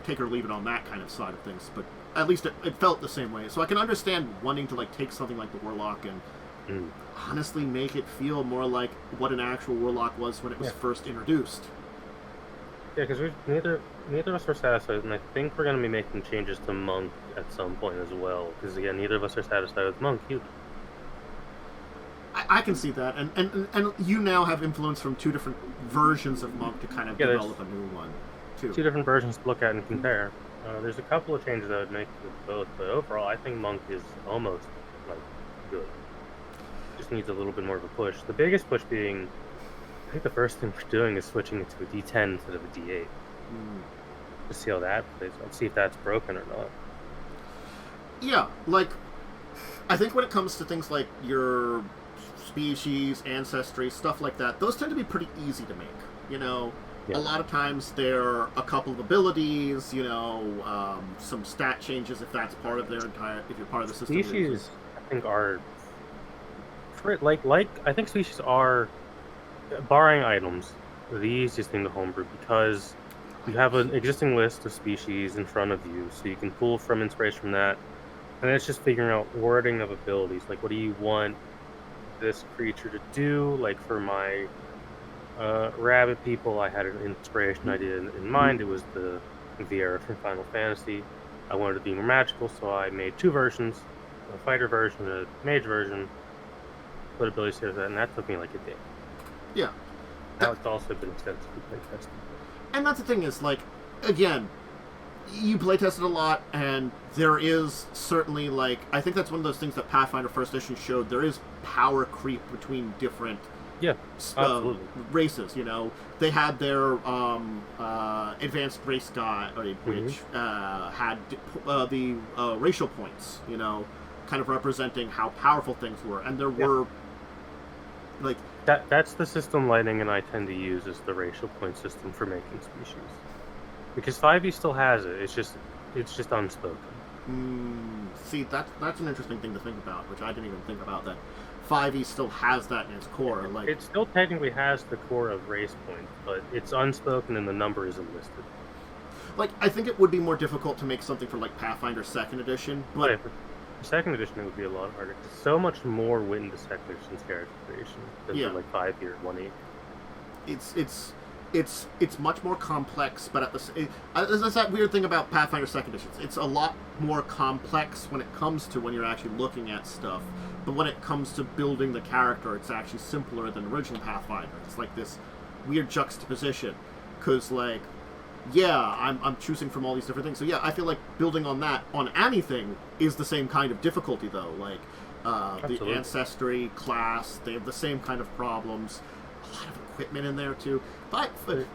take or leave it on that kind of side of things, but at least it felt the same way. So I can understand wanting to, like, take something like the Warlock and honestly make it feel more like what an actual Warlock was when it was first introduced. Yeah, because neither of us are satisfied, and I think we're going to be making changes to Monk at some point as well, because, again, neither of us are satisfied with Monk either. I can see that, and you now have influence from 2 different versions of Monk to kind of develop a new one, too. 2 different versions to look at and compare. There's a couple of changes I would make with both, but overall, I think Monk is almost, like, good. Just needs a little bit more of a push. The biggest push being, I think the first thing we're doing is switching it to a D10 instead of a D8. To see how that plays out, see if that's broken or not. Yeah, like, I think when it comes to things like your species, ancestry, stuff like that, those tend to be pretty easy to make. You know, a lot of times they're a couple of abilities, you know, some stat changes if that's part of their entire, if you're part of the system. Species, I think, are, I think species are, barring items, the easiest thing to homebrew, because you have an existing list of species in front of you, so you can pull from inspiration from that, and then it's just figuring out wording of abilities, like what do you want this creature to do. Like for my rabbit people, I had an inspiration idea in mind. It was the Viera from Final Fantasy. I wanted it to be more magical, so I made 2 versions, a fighter version and a mage version, put abilities to that, and that took me like a day. Yeah. Now it's also been extensively playtested. And that's the thing is, like, again, you playtested a lot, and there is certainly, like, I think that's one of those things that Pathfinder First Edition showed. There is power creep between different races, you know. They had their advanced race guy, which had the racial points, you know, kind of representing how powerful things were. And there were, like... That's the system Lightning and I tend to use, is the racial point system for making species. Because 5e still has it. It's just unspoken. See, that's an interesting thing to think about, which I didn't even think about. That 5e still has that in its core. Like, it still technically has the core of race points, but it's unspoken and the number isn't listed. Like, I think it would be more difficult to make something for like Pathfinder 2nd Edition, but for 2nd Edition it would be a lot harder. There's so much more went into 2nd Edition's character creation than for like 5e or 1e. It's much more complex, but at there's that weird thing about Pathfinder 2nd Edition. It's a lot more complex when it comes to when you're actually looking at stuff, but when it comes to building the character, it's actually simpler than original Pathfinder. It's like this weird juxtaposition, because like, I'm choosing from all these different things. So yeah, I feel like building on that on anything is the same kind of difficulty though. Like the ancestry class, they have the same kind of problems. A lot of equipment in there too. But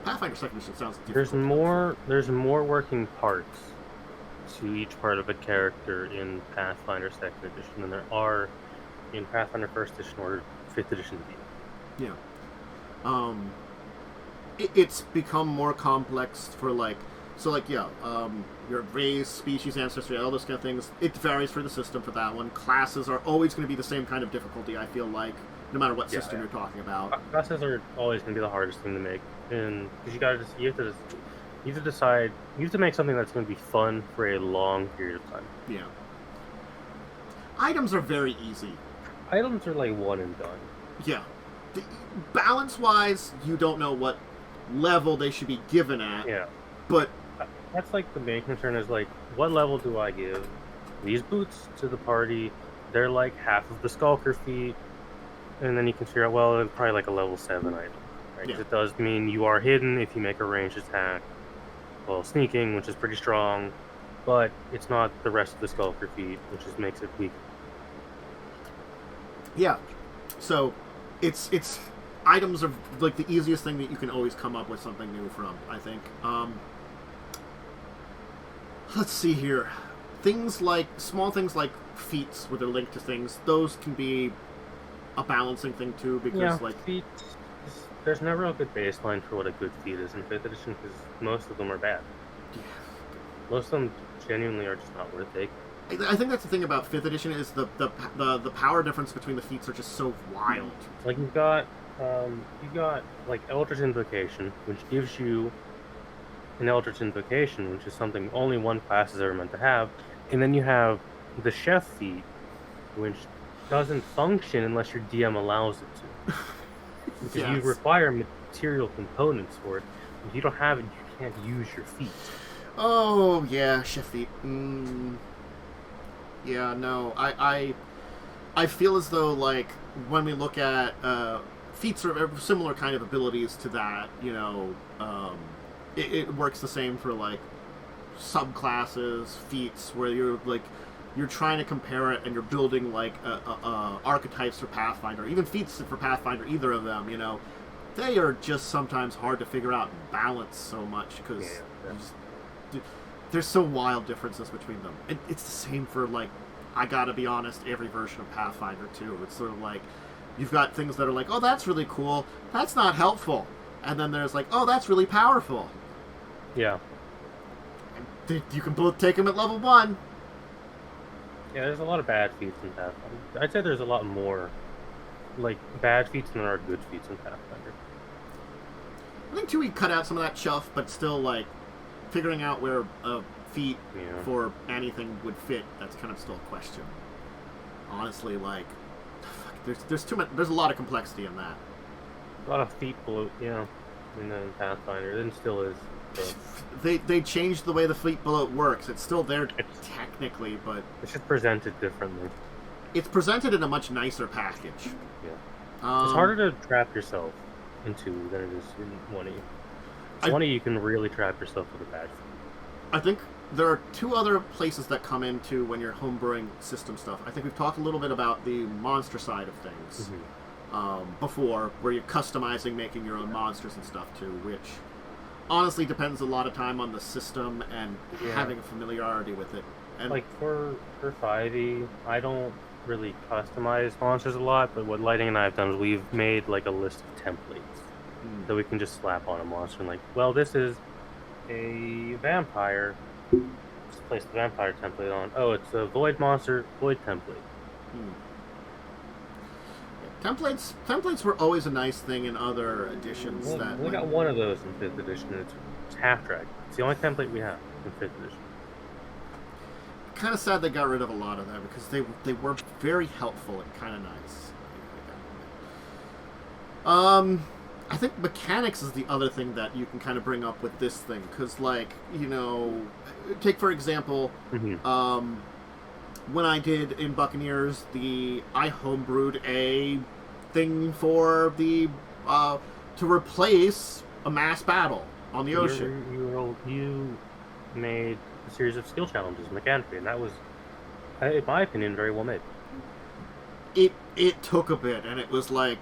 Pathfinder 2nd Edition sounds difficult. There's more working parts to each part of a character in Pathfinder 2nd Edition than there are in Pathfinder 1st Edition or 5th Edition D. Yeah. It's become more complex for like, so like, your race, species, ancestry, all those kind of things. It varies for the system for that one. Classes are always going to be the same kind of difficulty, I feel like, no matter what system you're talking about. Classes are always going to be the hardest thing to make, and because you have to decide, you have to make something that's going to be fun for a long period of time. Yeah. Items are very easy. Items are like one and done. Yeah. Balance-wise, you don't know what level they should be given at. Yeah. But that's like the main concern is like, what level do I give these boots to the party? They're like half of the Skulker feat. And then you can figure out, well, it's probably like a level 7 item. right? 'Cause Yeah. it does mean you are hidden if you make a ranged attack. Well, sneaking, which is pretty strong, but it's not the rest of the Skulker feat, which just makes it weak. Yeah. So, it's items are like the easiest thing that you can always come up with something new from, I think. Let's see here. Small things like feats where they're linked to things, those can be a balancing thing too, because feat. There's never a good baseline for what a good feat is in 5th edition, because most of them are bad. Yeah. Most of them genuinely are just not worth taking. I think that's the thing about 5th edition is the power difference between the feats are just so wild. Like you've got like Eldritch Invocation, which gives you an Eldritch Invocation, which is something only one class is ever meant to have, and then you have the Chef feat, which doesn't function unless your DM allows it to, because you require material components for it. If you don't have it, you can't use your feat. Oh yeah, Chef feat. Yeah, no, I feel as though, like, when we look at feats or similar kind of abilities to that, you know, it works the same for, like, subclasses, feats, where you're trying to compare it and you're building, like, archetypes for Pathfinder, even feats for Pathfinder, either of them, you know, they are just sometimes hard to figure out and balance so much, because there's so wild differences between them. It's the same for, like, I gotta be honest, every version of Pathfinder too. It's sort of like, you've got things that are like, oh, that's really cool, that's not helpful. And then there's like, oh, that's really powerful. Yeah. And you can both take them at level 1. Yeah, there's a lot of bad feats in Pathfinder. I'd say there's a lot more, like, bad feats than there are good feats in Pathfinder. I think too we cut out some of that chuff, but still, like, figuring out where a feat for anything would fit, that's kind of still a question. Honestly, like, there's too much. There's a lot of complexity in that. A lot of feat bloat, in Pathfinder. It still is. So. They changed the way the feat bloat works. It's still there technically, but it's just presented differently. It's presented in a much nicer package. Yeah. It's harder to trap yourself into than it is in 1E. 1E you can really trap yourself with a bad feat. I think there are two other places that come into when you're homebrewing system stuff. I think we've talked a little bit about the monster side of things before, where you're customizing, making your own monsters and stuff too, which honestly depends a lot of time on the system and having a familiarity with it. And like for 5e, I don't really customize monsters a lot, but what Lighting and I have done is we've made like a list of templates that we can just slap on a monster and like, well, this is a vampire. Just place the vampire template on. Oh, it's a void monster, void template. Templates were always a nice thing in other editions. We got one of those in 5th edition. It's Half Dragon. It's the only template we have in 5th edition. Kind of sad they got rid of a lot of them, because they were very helpful and kind of nice. I think mechanics is the other thing that you can kind of bring up with this thing, because, like, you know, take for example, when I did in Buccaneers, I homebrewed a thing for the to replace a mass battle on the ocean. You made a series of skill challenges mechanically, and that was, in my opinion, very well made. It took a bit, and it was like,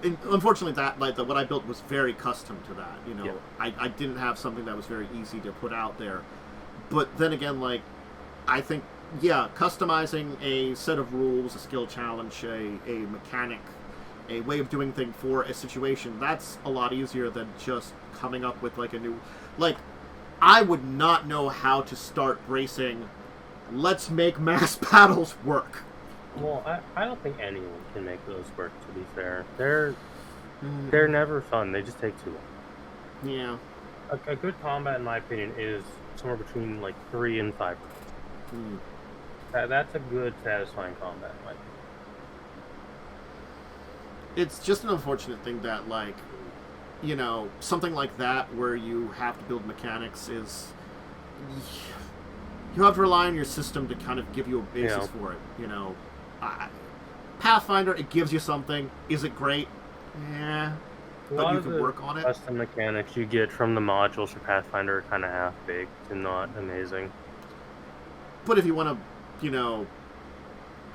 unfortunately, what I built was very custom to that. You know, I didn't have something that was very easy to put out there. But then again, like, I think, customizing a set of rules, a skill challenge, a mechanic, a way of doing things for a situation, that's a lot easier than just coming up with, like, a new... Like, I would not know how to start bracing, let's make mass battles work. Well, I don't think anyone can make those work, to be fair. They're never fun. They just take too long. Yeah. A good combat, in my opinion, is somewhere between, like, 3 and 5. That's a good, satisfying combat, in my opinion. It's just an unfortunate thing that, like, you know, something like that where you have to build mechanics is... You have to rely on your system to kind of give you a basis for it, you know. Pathfinder, it gives you something. Is it great? Yeah. but you can work on it. Custom mechanics you get from the modules for Pathfinder are kind of half-baked and not amazing. But if you want to, you know,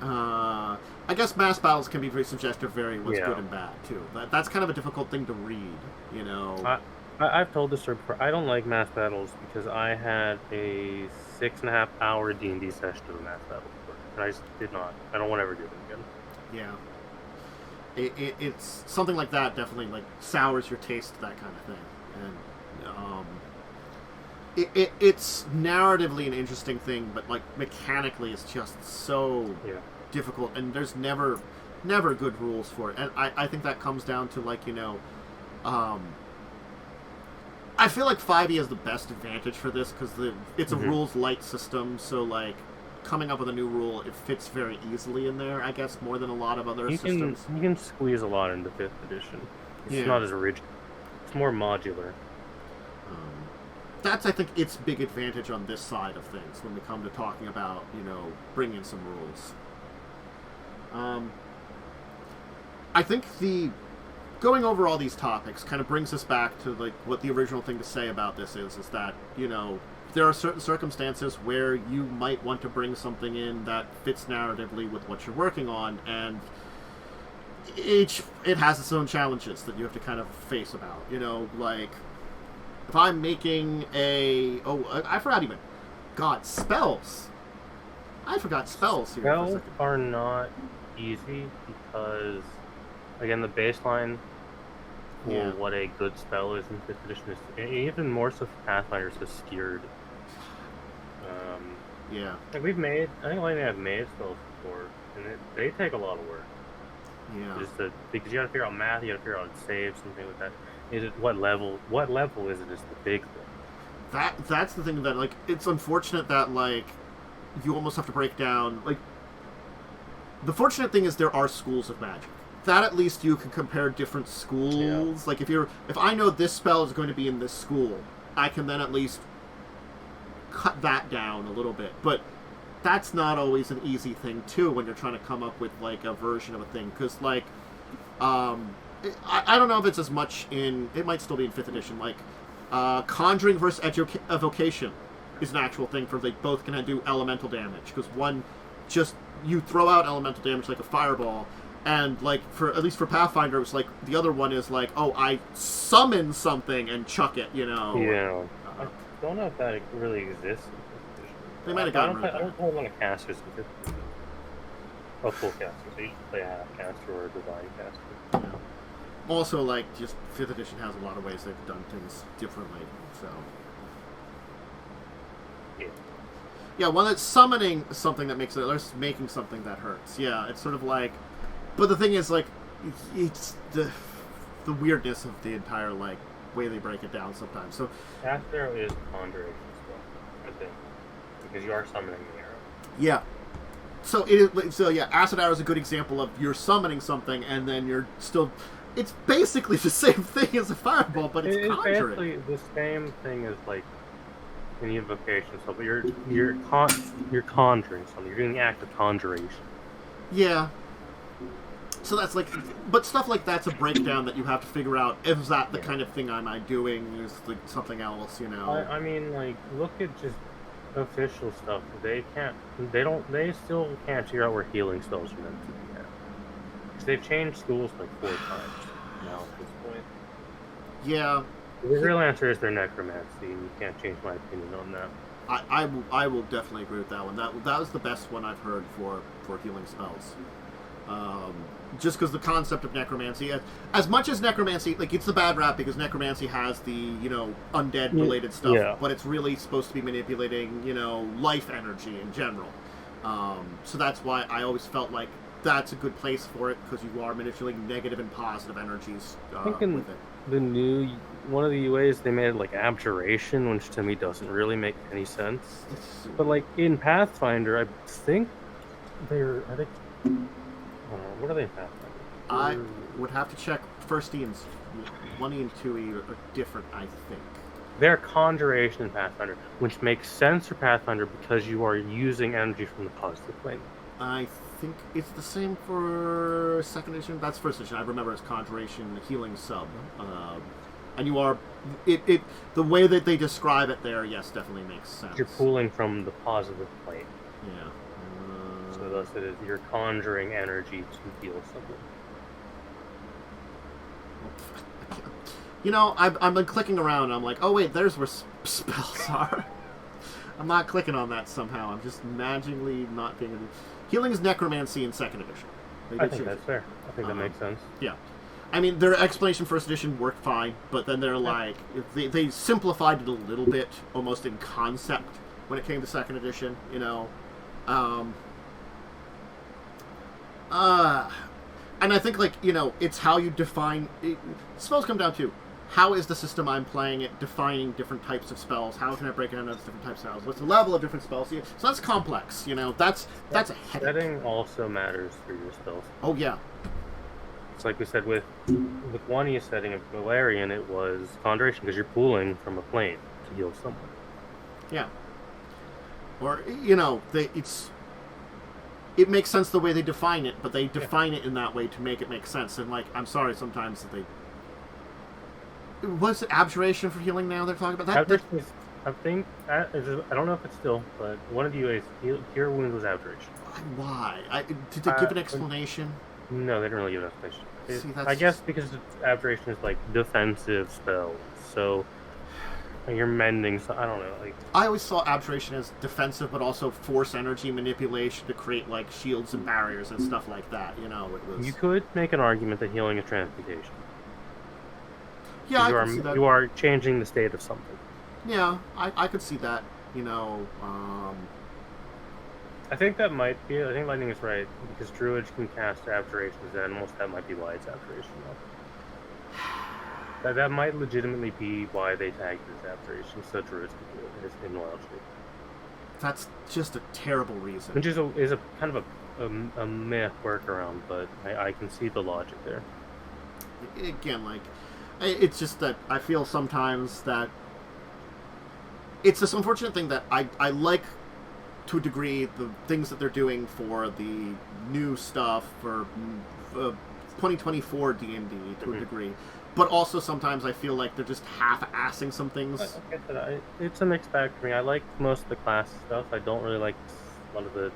I guess mass battles can be very suggestive, varying what's good and bad too. That's kind of a difficult thing to read, you know. I've told this story before. I don't like mass battles because I had a 6.5-hour D&D session of a mass battle before, and I just did not. I don't want to ever do them again. Yeah. It's something like that definitely like sours your taste, that kind of thing, and it's narratively an interesting thing, but like mechanically it's just so difficult, and there's never good rules for it, and I think that comes down to like, you know, I feel like 5e has the best advantage for this because it's a rules light system, so like coming up with a new rule, it fits very easily in there, I guess, more than a lot of other systems. You can squeeze a lot into 5th edition. It's not as rigid. It's more modular. That's, I think, its big advantage on this side of things when we come to talking about, you know, bringing some rules. I think going over all these topics kind of brings us back to like what the original thing to say about this is that, you know, there are certain circumstances where you might want to bring something in that fits narratively with what you're working on, and it has its own challenges that you have to kind of face about. You know, like if I'm making I forgot even. God, spells. I forgot spells here. Spells are not easy because, again, the baseline for what a good spell is in 5th edition is even more so for Pathfinder is skewed. Like I think I've made spells before, and they take a lot of work. Yeah. Because you got to figure out math, you got to figure out saves, something like that. Is it what level? What level is it? Is the big thing. That's the thing that like it's unfortunate that like you almost have to break down like. The fortunate thing is there are schools of magic. That at least you can compare different schools. Like if I know this spell is going to be in this school, I can then at least cut that down a little bit. But that's not always an easy thing too when you're trying to come up with like a version of a thing, because like I don't know if it's as much in, it might still be in 5th edition, like conjuring versus evocation is an actual thing for they both can do elemental damage, because one just you throw out elemental damage like a fireball, and like at least for Pathfinder it was like the other one is like, oh, I summon something and chuck it, you know. I don't know if that really exists. They might have gotten rid of that. I don't play a lot of casters in 5th edition. Oh, full casters. I usually play a half caster or a divine caster. Yeah. Also, like, just 5th edition has a lot of ways they've done things differently, so. Yeah, one that's summoning something that makes it, or making something that hurts. Yeah, it's sort of like, but the thing is, like, it's the weirdness of the entire, like, way they break it down sometimes. So caster is conjuration spell, I think, because you are summoning the arrow. Yeah. So acid arrow is a good example of you're summoning something and then you're still. It's basically the same thing as a fireball, but it's conjuring. Basically the same thing as like an invocation spell, but you're conjuring something. You're doing the act of conjuration. Yeah. So that's like, but stuff like that's a breakdown that you have to figure out. Is that the kind of thing am I doing? Is like something else, you know? I mean, like, look at just official stuff. They still can't figure out where healing spells are meant to be at. Because they've changed schools like 4 times now at this point. Yeah. The real answer is they're necromancy, and you can't change my opinion on that. I will definitely agree with that one. That was the best one I've heard for healing spells. Just because the concept of necromancy, as much as necromancy, like, it's the bad rap because necromancy has the, you know, undead related stuff, but it's really supposed to be manipulating, you know, life energy in general. So that's why I always felt like that's a good place for it, because you are manipulating negative and positive energies with it. The new one of the UAs, they made like abjuration, which to me doesn't really make any sense. But like in Pathfinder, I think what are they in Pathfinder? I would have to check. First Ian's 1E and 2E are different, I think. They're conjuration in Pathfinder, which makes sense for Pathfinder because you are using energy from the positive plane. I think it's the same for second edition. That's first edition. I remember it's Conjuration Healing Sub. And you are... the way that they describe it there, yes, definitely makes sense. You're pulling from the positive plane. Yeah. So thus it is, you're conjuring energy to heal something. You know, I've been clicking around, and I'm like, oh wait, there's where spells are. I'm not clicking on that somehow. I'm just magically not being able to... Healing is Necromancy in second edition. I think that's fair. I think that makes sense. Yeah. I mean, their explanation first edition worked fine, but then they're like... They simplified it a little bit, almost in concept, when it came to second edition, you know. And I think, like, you know, it's how you define... spells come down to... How is the system I'm playing it defining different types of spells? How can I break it into different types of spells? What's the level of different spells? So that's complex, you know. That's a headache. Setting also matters for your spells. Oh, yeah. It's like we said with Wania's setting of Valerian, it was Conjuration, because you're pulling from a plane to heal someone. Yeah. Or, you know, it makes sense the way they define it, but they define it in that way to make it make sense. And, like, I'm sorry sometimes that they... What's it, abjuration for healing now they're talking about? Abjuration is, I think, I don't know if it's still, but one of the UAs, Cure Wounds was abjuration. Why? Did they give an explanation? No, they didn't really give an explanation. See, I guess because abjuration is like defensive spells, so you're mending. So I don't know. Like I always saw abjuration as defensive, but also force energy manipulation to create like shields and barriers and stuff like that. You know, it was. You could make an argument that healing is transmutation. Yeah, I could see that. You are changing the state of something. Yeah, I could see that. You know. I think that might be. I think Lightning is right because Druid can cast abjurations, and almost that might be why it's abjuration. That might legitimately be why they tagged it as abjuration, so Druids can do it in loyalty. That's just a terrible reason. Which is a kind of a meh workaround, but I can see the logic there. Again, like. It's just that I feel sometimes that it's this unfortunate thing that I like, to a degree, the things that they're doing for the new stuff for 2024 D&D to a degree, but also sometimes I feel like they're just half-assing some things. It's a mixed bag for me. I like most of the class stuff. I don't really like a lot of the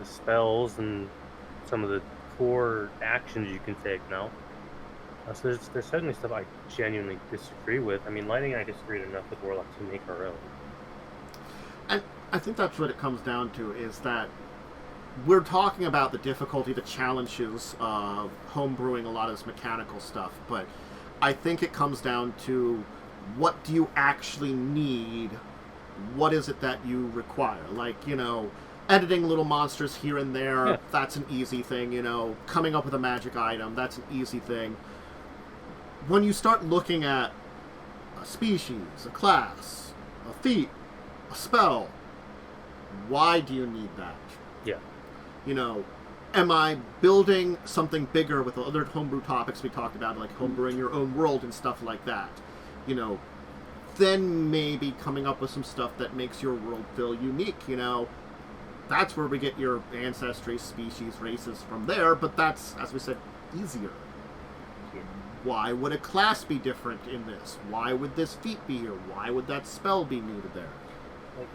spells and some of the core actions you can take now. So there's certainly stuff I genuinely disagree with. I mean, Lightning and I disagreed enough with Warlock to make our own. And I think that's what it comes down to, is that we're talking about the difficulty, the challenges of homebrewing a lot of this mechanical stuff, but I think it comes down to what do you actually need? What is it that you require? Like, you know, editing little monsters here and there, that's an easy thing, you know. Coming up with a magic item, that's an easy thing. When you start looking at a species, a class, a feat, a spell, why do you need that? Yeah. You know, am I building something bigger with the other homebrew topics we talked about, like homebrewing your own world and stuff like that? You know, then maybe coming up with some stuff that makes your world feel unique, you know. That's where we get your ancestry, species, races from there, but that's, as we said, easier. Why would a class be different in this? Why would this feat be here? Why would that spell be needed there? Like,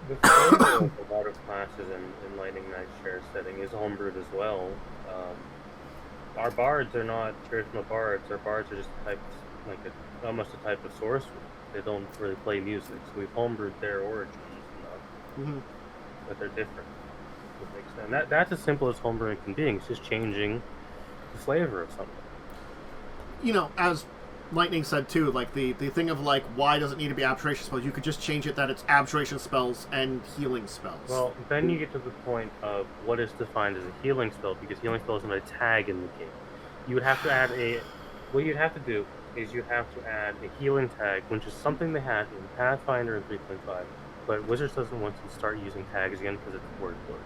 the homebrew of a lot of classes in Lightning Night Share setting is homebrewed as well. Our bards are not traditional bards. Our bards are just almost a type of sorcerer. They don't really play music, so we've homebrewed their origins enough, but they're different. That's as simple as homebrewing can be. It's just changing the flavor of something. You know, as Lightning said too, like the thing of like, why does it need to be abjuration spells? You could just change it that it's abjuration spells and healing spells. Well, then you get to the point of what is defined as a healing spell, because healing spell isn't a tag in the game. You would have to add what you'd have to do is you have to add a healing tag, which is something they had in Pathfinder and 3.5, but Wizards doesn't want to start using tags again because it's word for it.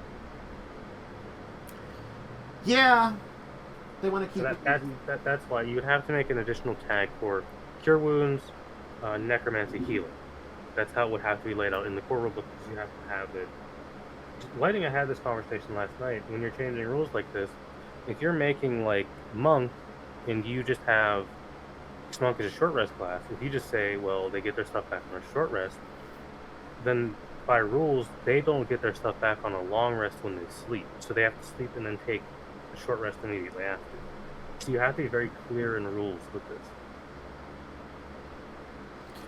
Yeah. They want to keep that's why you would have to make an additional tag for Cure Wounds, Necromancy, Healing. That's how it would have to be laid out in the core rulebook, because you have to have it Lighting, I had this conversation last night. When you're changing rules like this, if you're making like monk, and you just have monk is a short rest class, if you just say, well, they get their stuff back on a short rest, then by rules they don't get their stuff back on a long rest when they sleep. So they have to sleep and then take a short rest immediately after. So you have to be very clear in rules with this.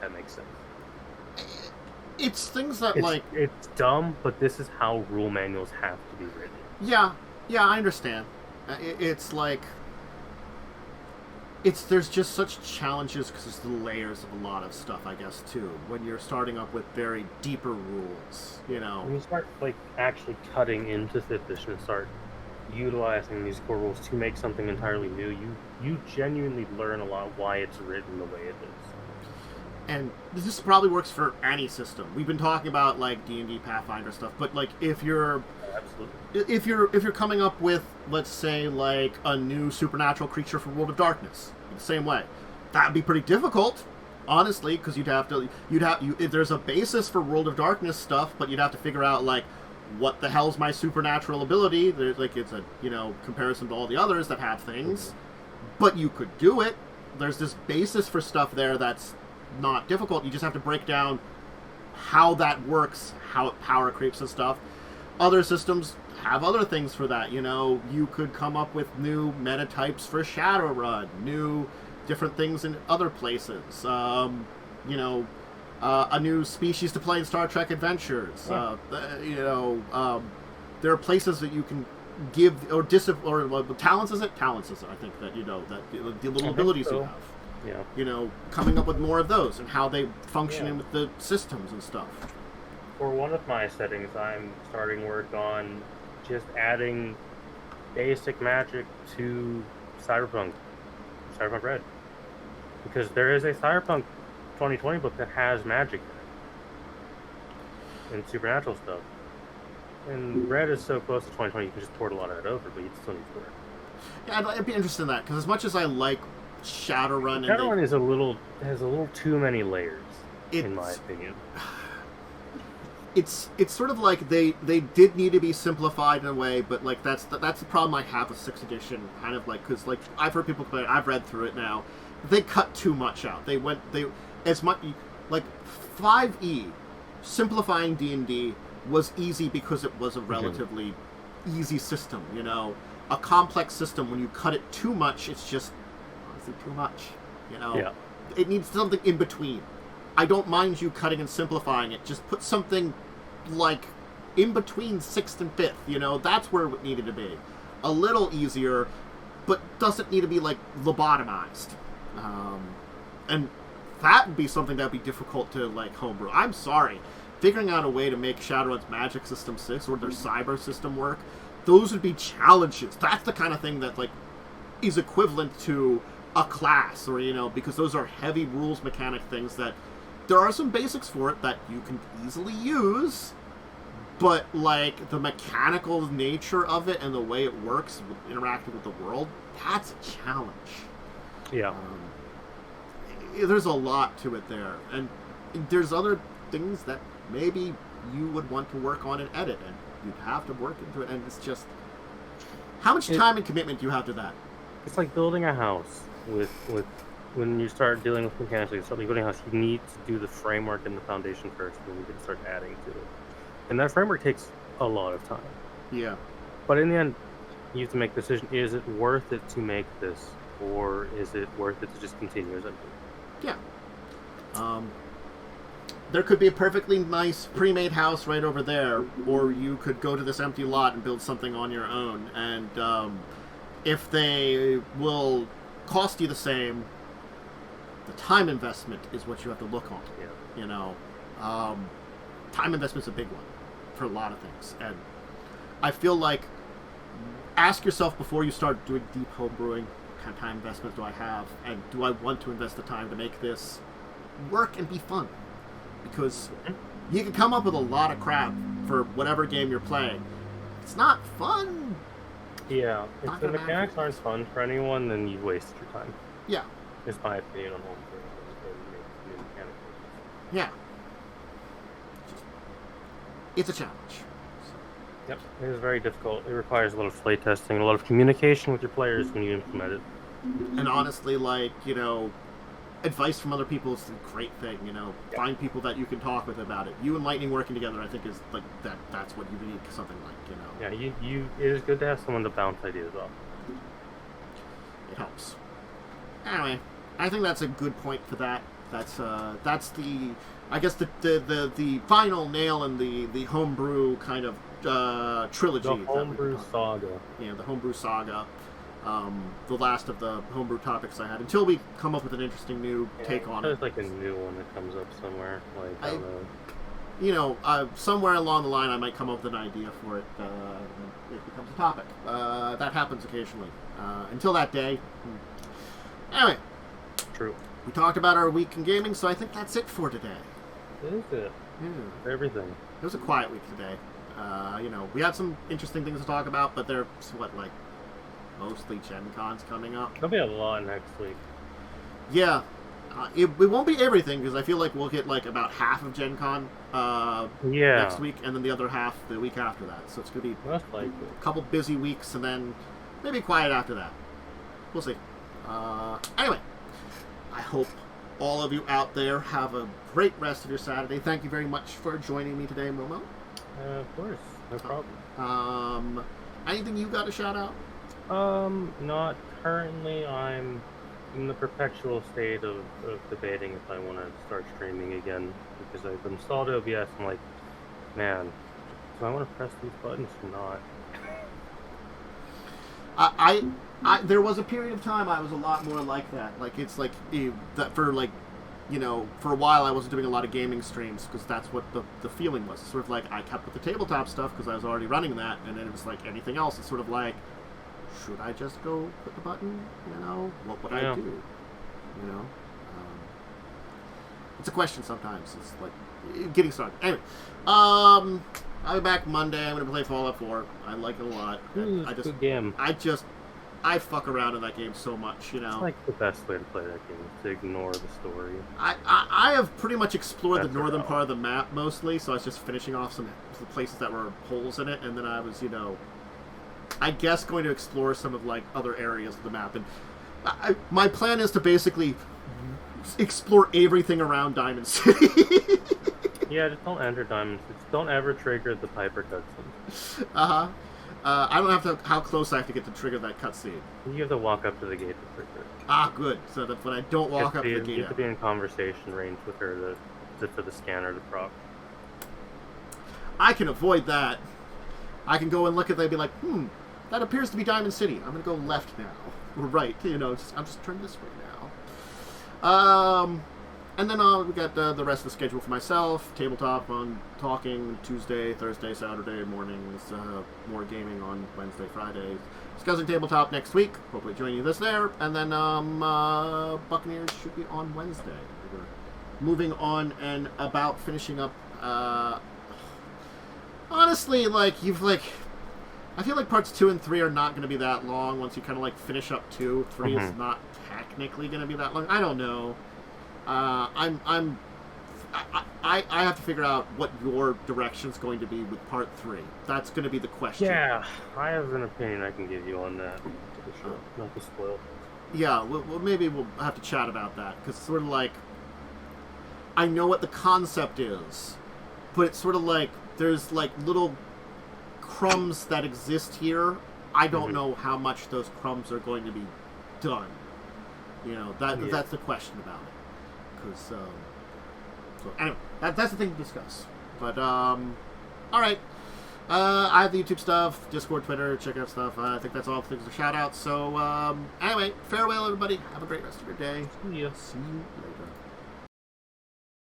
That makes sense. It's things that it's dumb, but this is how rule manuals have to be written. Yeah, I understand. It's like there's just such challenges because it's the layers of a lot of stuff, I guess, too. When you're starting up with very deeper rules, you know. When you start like actually cutting into 5th edition and start utilizing these core rules to make something entirely new, you genuinely learn a lot why it's written the way it is. And this probably works for any system. We've been talking about like D&D Pathfinder stuff, but like if you're coming up with, let's say, like a new supernatural creature for World of Darkness, the same way, that'd be pretty difficult, honestly, because there's a basis for World of Darkness stuff, but you'd have to figure out like what the hell's my supernatural ability. There's like it's a comparison to all the others that have things, but you could do it. There's this basis for stuff there that's not difficult. You just have to break down how that works, how it power creeps and stuff. Other systems have other things for that. You could come up with new meta types for Shadowrun, new different things in other places. A new species to play in Star Trek Adventures. Yeah. There are places that you can give or talents. Is it talents? Is it? I think that that the little abilities you have. Yeah. Coming up with more of those and how they function in with the systems and stuff. For one of my settings, I'm starting work on just adding basic magic to Cyberpunk Red. Because there is a Cyberpunk 2020 book that has magic in it. And supernatural stuff. And Red is so close to 2020, you can just port a lot of it over, but you still need to work. Yeah, I'd be interested in that, because as much as I like Shadowrun has a little too many layers, in my opinion. It's sort of like they did need to be simplified in a way, but like that's the problem I have with 6th edition, kind of like, because like I've heard people play it, I've read through it now, they cut too much out. They as much like 5e simplifying D&D was easy because it was a relatively easy system. A complex system, when you cut it too much, it's just too much. Yeah. It needs something in between. I don't mind you cutting and simplifying it. Just put something like in between 6th and 5th. That's where it needed to be. A little easier, but doesn't need to be like lobotomized. And that would be something that would be difficult to like homebrew. I'm sorry. Figuring out a way to make Shadowrun's Magic System 6 or their Cyber System work, those would be challenges. That's the kind of thing that like is equivalent to a class, or because those are heavy rules mechanic things that there are some basics for it that you can easily use, but like the mechanical nature of it and the way it works with interacting with the world, that's a challenge. Yeah. There's a lot to it there, and there's other things that maybe you would want to work on and edit, and you'd have to work into it, and it's just how much time and commitment do you have to that? It's like building a house. With when you start dealing with mechanics, like building a house, you need to do the framework and the foundation first, and then you can start adding to it. And that framework takes a lot of time. Yeah. But in the end, you have to make the decision: is it worth it to make this, or is it worth it to just continue as empty? Yeah. There could be a perfectly nice pre-made house right over there, or you could go to this empty lot and build something on your own. And if they will cost you the same, the time investment is what you have to look on. Yeah. Time investment's a big one for a lot of things, and I feel like ask yourself before you start doing deep homebrewing, what kind of time investment do I have, and do I want to invest the time to make this work and be fun? Because you can come up with a lot of crap for whatever game you're playing. It's not fun. Yeah, if the mechanics aren't fun for anyone, then you've wasted your time. Yeah. Is my opinion on home. Yeah. It's a challenge. Yep, it is very difficult. It requires a lot of play testing, a lot of communication with your players when you implement it. And honestly, like, advice from other people is a great thing, Find people that you can talk with about it. You and Lightning working together, I think, is like that's what you need, something like, Yeah, it is good to have someone to bounce ideas off. It helps. Anyway, I think that's a good point for that. That's the, I guess, the final nail in the homebrew kind of trilogy. The homebrew saga. Yeah, the homebrew saga. The last of the homebrew topics I had, until we come up with an interesting new take on it. There's like a new one that comes up somewhere. Like, I don't know. Somewhere along the line I might come up with an idea for it. It becomes a topic. That happens occasionally. Until that day. Anyway. True. We talked about our week in gaming, so I think that's it for today. Is it? Yeah. Everything. It was a quiet week today. We had some interesting things to talk about, but they're mostly Gen Cons coming up. There'll be a lot next week. Yeah. It won't be everything, because I feel like we'll get about half of Gen Con next week, and then the other half the week after that. So it's going to be most likely a couple busy weeks, and then maybe quiet after that. We'll see. Anyway, I hope all of you out there have a great rest of your Saturday. Thank you very much for joining me today, Momo. Of course. No problem. Anything you got to shout out? Not currently. I'm in the perpetual state of debating if I want to start streaming again, because I've installed OBS. I'm like, man, do I want to press these buttons or not? There was a period of time I was a lot more like that. Like, it's like that for for a while I wasn't doing a lot of gaming streams because that's what the feeling was. Sort of like I kept with the tabletop stuff because I was already running that, and then it was like anything else. It's sort of like, should I just go put the button? What would I do? It's a question sometimes. It's like getting started. Anyway, I'll be back Monday. I'm going to play Fallout 4. I like it a lot. Good game. I fuck around in that game so much, It's like the best way to play that game, to ignore the story. I have pretty much explored the northern part of the map mostly, so I was just finishing off some places that were holes in it, and then I was, I guess going to explore some of other areas of the map. And my plan is to basically explore everything around Diamond City. Yeah, just don't enter Diamond City. Don't ever trigger the Piper cutscene. I don't have to. How close I have to get to trigger that cutscene? You have to walk up to the gate to trigger it. Ah, good. So that when I don't walk up to the gate, you have to be in conversation range with her for the scanner to proc. I can avoid that. I can go and look at it and be like, that appears to be Diamond City. I'm gonna go left now, or right. I'm just turning this way now. And then we got the rest of the schedule for myself. Tabletop on Talking Tuesday, Thursday, Saturday mornings. More gaming on Wednesday, Friday. Discussing Tabletop next week. Hopefully joining you there. And then Buccaneers should be on Wednesday. We're moving on and about finishing up. Honestly, I feel like parts 2 and 3 are not going to be that long once you kind of finish up 2. 3 is not technically going to be that long. I don't know. I have to figure out what your direction's going to be with part 3. That's going to be the question. Yeah, I have an opinion I can give you on that. Sure. Not to spoil. Yeah, well, maybe we'll have to chat about that, because sort of I know what the concept is, but it's sort of there's little crumbs that exist here. I don't know how much those crumbs are going to be done. That's the question about it. Because, so anyway, that's the thing to discuss. But, alright. I have the YouTube stuff, Discord, Twitter, check out stuff. I think that's all the things to shout out. So, anyway, farewell, everybody. Have a great rest of your day. See ya. See you later.